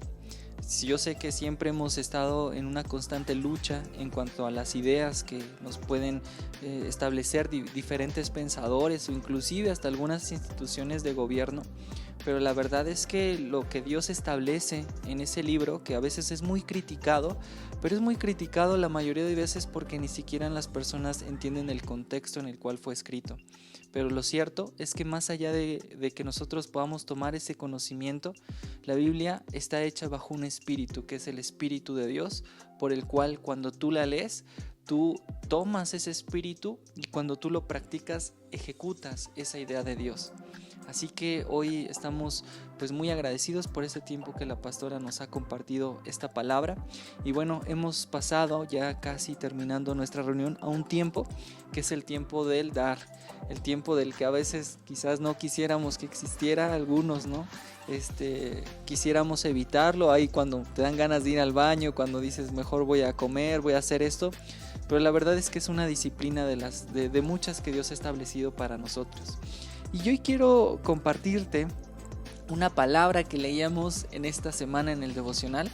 A: Yo sé que siempre hemos estado en una constante lucha en cuanto a las ideas que nos pueden establecer diferentes pensadores o inclusive hasta algunas instituciones de gobierno, pero la verdad es que lo que Dios establece en ese libro, que a veces es muy criticado, pero es muy criticado la mayoría de veces porque ni siquiera las personas entienden el contexto en el cual fue escrito. Pero lo cierto es que más allá de que nosotros podamos tomar ese conocimiento, la Biblia está hecha bajo un espíritu, que es el Espíritu de Dios, por el cual cuando tú la lees, tú tomas ese espíritu y cuando tú lo practicas, ejecutas esa idea de Dios. Así que hoy estamos pues muy agradecidos por este tiempo que la pastora nos ha compartido esta palabra. Y bueno, hemos pasado ya casi terminando nuestra reunión a un tiempo que es el tiempo del dar, el tiempo del que a veces quizás no quisiéramos que existiera, algunos, ¿no? Quisiéramos evitarlo, ahí cuando te dan ganas de ir al baño, cuando dices mejor voy a comer, voy a hacer esto, pero la verdad es que es una disciplina de muchas que Dios ha establecido para nosotros. Y yo hoy quiero compartirte una palabra que leíamos en esta semana en el devocional.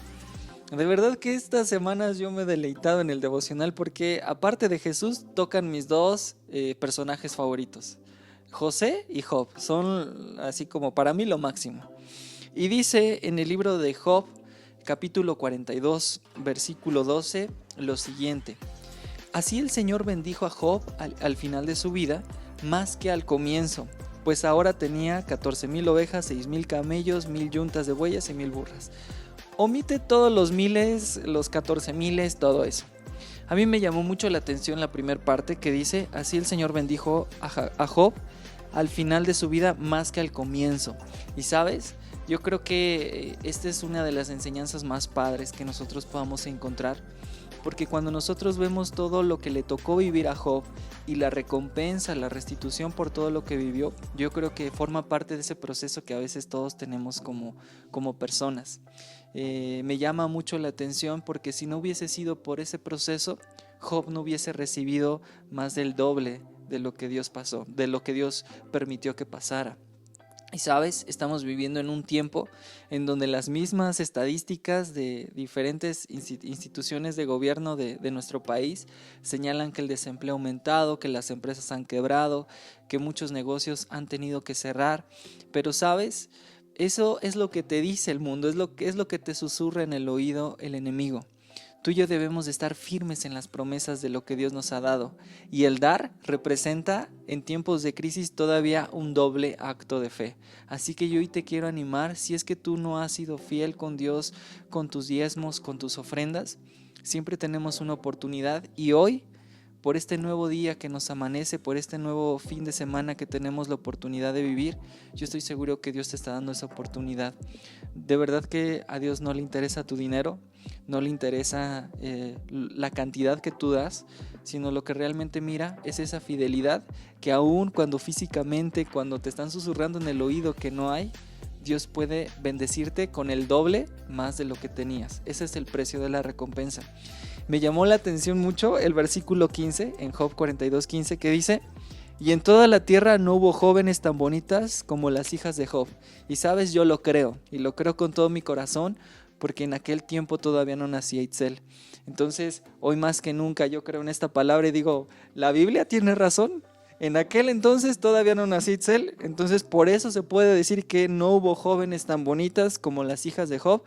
A: De verdad que estas semanas yo me he deleitado en el devocional porque aparte de Jesús tocan mis dos personajes favoritos, José y Job. Son así como para mí lo máximo. Y dice en el libro de Job, capítulo 42, versículo 12, lo siguiente: así el Señor bendijo a Job al final de su vida, más que al comienzo, pues ahora tenía 14,000 ovejas, 6,000 camellos, 1,000 yuntas de bueyes y 1,000 burras. Omite todos los miles, los 14,000, todo eso. A mí me llamó mucho la atención la primera parte que dice: así el Señor bendijo a Job al final de su vida más que al comienzo. Y sabes, yo creo que esta es una de las enseñanzas más padres que nosotros podamos encontrar, porque cuando nosotros vemos todo lo que le tocó vivir a Job y la recompensa, la restitución por todo lo que vivió, yo creo que forma parte de ese proceso que a veces todos tenemos como personas. Me llama mucho la atención porque si no hubiese sido por ese proceso, Job no hubiese recibido más del doble de lo que Dios pasó, de lo que Dios permitió que pasara. Y sabes, estamos viviendo en un tiempo en donde las mismas estadísticas de diferentes instituciones de gobierno de nuestro país señalan que el desempleo ha aumentado, que las empresas han quebrado, que muchos negocios han tenido que cerrar. Pero sabes, eso es lo que te dice el mundo, es lo que te susurra en el oído el enemigo. Tú y yo debemos de estar firmes en las promesas de lo que Dios nos ha dado. Y el dar representa en tiempos de crisis todavía un doble acto de fe. Así que yo hoy te quiero animar, si es que tú no has sido fiel con Dios, con tus diezmos, con tus ofrendas, siempre tenemos una oportunidad. Y hoy, por este nuevo día que nos amanece, por este nuevo fin de semana que tenemos la oportunidad de vivir, yo estoy seguro que Dios te está dando esa oportunidad. De verdad que a Dios no le interesa tu dinero, no le interesa la cantidad que tú das, sino lo que realmente mira es esa fidelidad que aún cuando físicamente, cuando te están susurrando en el oído que no hay, Dios puede bendecirte con el doble más de lo que tenías. Ese es el precio de la recompensa. Me llamó la atención mucho el versículo 15 en Job 42:15 que dice: y en toda la tierra no hubo jóvenes tan bonitas como las hijas de Job. Y sabes, yo lo creo, y lo creo con todo mi corazón, porque en aquel tiempo todavía no nacía Itzel. Entonces, hoy más que nunca yo creo en esta palabra y digo, la Biblia tiene razón. En aquel entonces todavía no nací Itzel, entonces por eso se puede decir que no hubo jóvenes tan bonitas como las hijas de Job.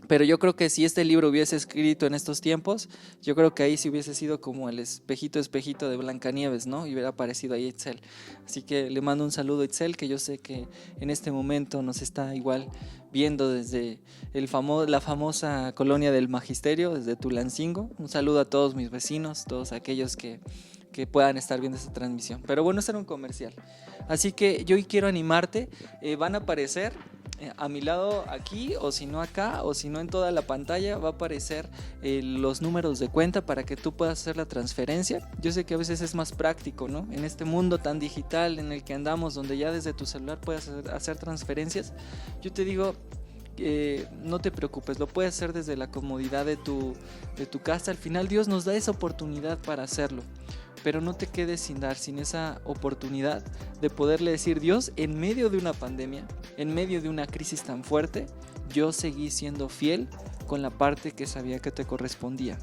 A: Pero yo creo que si este libro hubiese escrito en estos tiempos, yo creo que ahí sí hubiese sido como el espejito de Blancanieves, ¿no? Y hubiera aparecido ahí Itzel. Así que le mando un saludo a Itzel, que yo sé que en este momento nos está igual viendo desde la famosa colonia del Magisterio, desde Tulancingo. Un saludo a todos mis vecinos, todos aquellos que puedan estar viendo esta transmisión. Pero bueno, este era un comercial. Así que yo hoy quiero animarte. Van a aparecer a mi lado aquí, o si no acá, o si no en toda la pantalla va a aparecer los números de cuenta para que tú puedas hacer la transferencia. Yo sé que a veces es más práctico, ¿no? En este mundo tan digital en el que andamos, donde ya desde tu celular puedes hacer transferencias, yo te digo, no te preocupes, lo puedes hacer desde la comodidad de tu casa. Al final Dios nos da esa oportunidad para hacerlo. Pero no te quedes sin esa oportunidad de poderle decir: Dios, en medio de una pandemia, en medio de una crisis tan fuerte, yo seguí siendo fiel con la parte que sabía que te correspondía.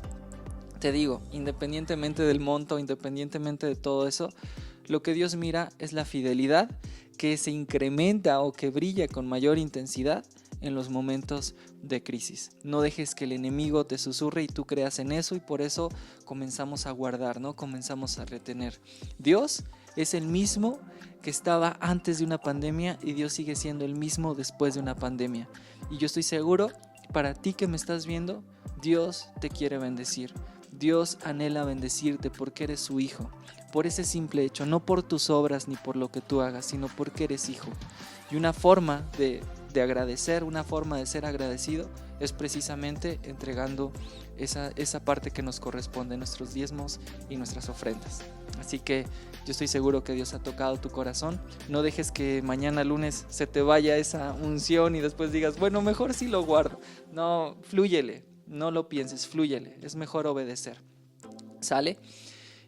A: Te digo, independientemente del monto, independientemente de todo eso, lo que Dios mira es la fidelidad que se incrementa o que brilla con mayor intensidad en los momentos de crisis. No dejes que el enemigo te susurre y tú creas en eso, y por eso comenzamos a guardar, ¿no? Comenzamos a retener. Dios es el mismo que estaba antes de una pandemia y Dios sigue siendo el mismo después de una pandemia. Y yo estoy seguro, para ti que me estás viendo, Dios te quiere bendecir. Dios anhela bendecirte porque eres su hijo. Por ese simple hecho, no por tus obras ni por lo que tú hagas, sino porque eres hijo. Y una forma de agradecer, una forma de ser agradecido es precisamente entregando esa parte que nos corresponde, nuestros diezmos y nuestras ofrendas. Así que yo estoy seguro que Dios ha tocado tu corazón. No dejes que mañana lunes se te vaya esa unción y después digas: bueno, mejor sí lo guardo. No, flúyele, no lo pienses, flúyele, es mejor obedecer. ¿Sale?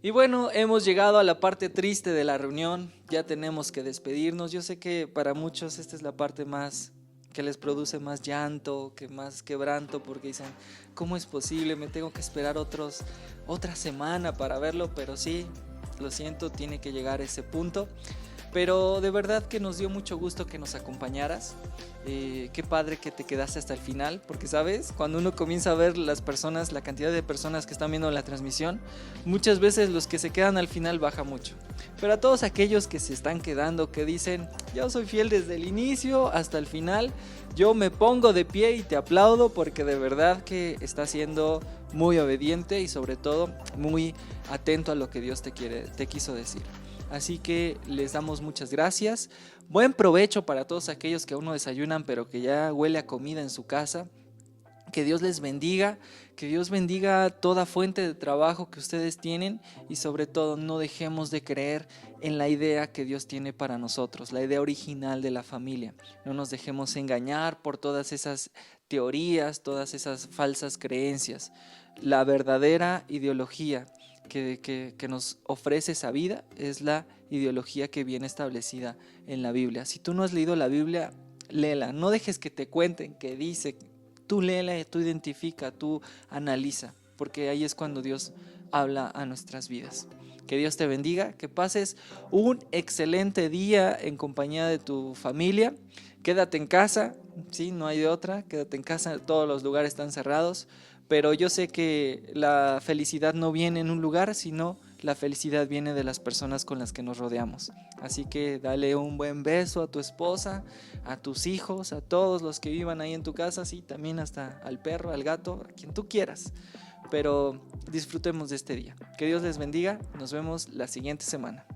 A: Y bueno, hemos llegado a la parte triste de la reunión, ya tenemos que despedirnos. Yo sé que para muchos esta es la parte más que les produce más llanto, que más quebranto, porque dicen: ¿cómo es posible? Me tengo que esperar otra semana para verlo. Pero sí, lo siento, tiene que llegar a ese punto. Pero de verdad que nos dio mucho gusto que nos acompañaras. Qué padre que te quedaste hasta el final, porque sabes, cuando uno comienza a ver las personas, la cantidad de personas que están viendo la transmisión, muchas veces los que se quedan al final baja mucho. Pero a todos aquellos que se están quedando, que dicen: yo soy fiel desde el inicio hasta el final, yo me pongo de pie y te aplaudo, porque de verdad que estás siendo muy obediente y sobre todo muy atento a lo que Dios te quiso decir. Así que les damos muchas gracias. Buen provecho para todos aquellos que aún no desayunan, pero que ya huele a comida en su casa. Que Dios les bendiga, que Dios bendiga toda fuente de trabajo que ustedes tienen, y sobre todo no dejemos de creer en la idea que Dios tiene para nosotros, la idea original de la familia. No nos dejemos engañar por todas esas teorías, todas esas falsas creencias. La verdadera ideología que nos ofrece esa vida es la ideología que viene establecida en la Biblia. Si tú no has leído la Biblia, léela. No dejes que te cuenten qué dice. Tú léela, tú identifica, tú analiza, porque ahí es cuando Dios habla a nuestras vidas. Que Dios te bendiga, que pases un excelente día en compañía de tu familia. Quédate en casa, ¿sí? No hay de otra, quédate en casa, todos los lugares están cerrados. Pero yo sé que la felicidad no viene en un lugar, sino la felicidad viene de las personas con las que nos rodeamos. Así que dale un buen beso a tu esposa, a tus hijos, a todos los que vivan ahí en tu casa, sí, también hasta al perro, al gato, a quien tú quieras. Pero disfrutemos de este día. Que Dios les bendiga. Nos vemos la siguiente semana.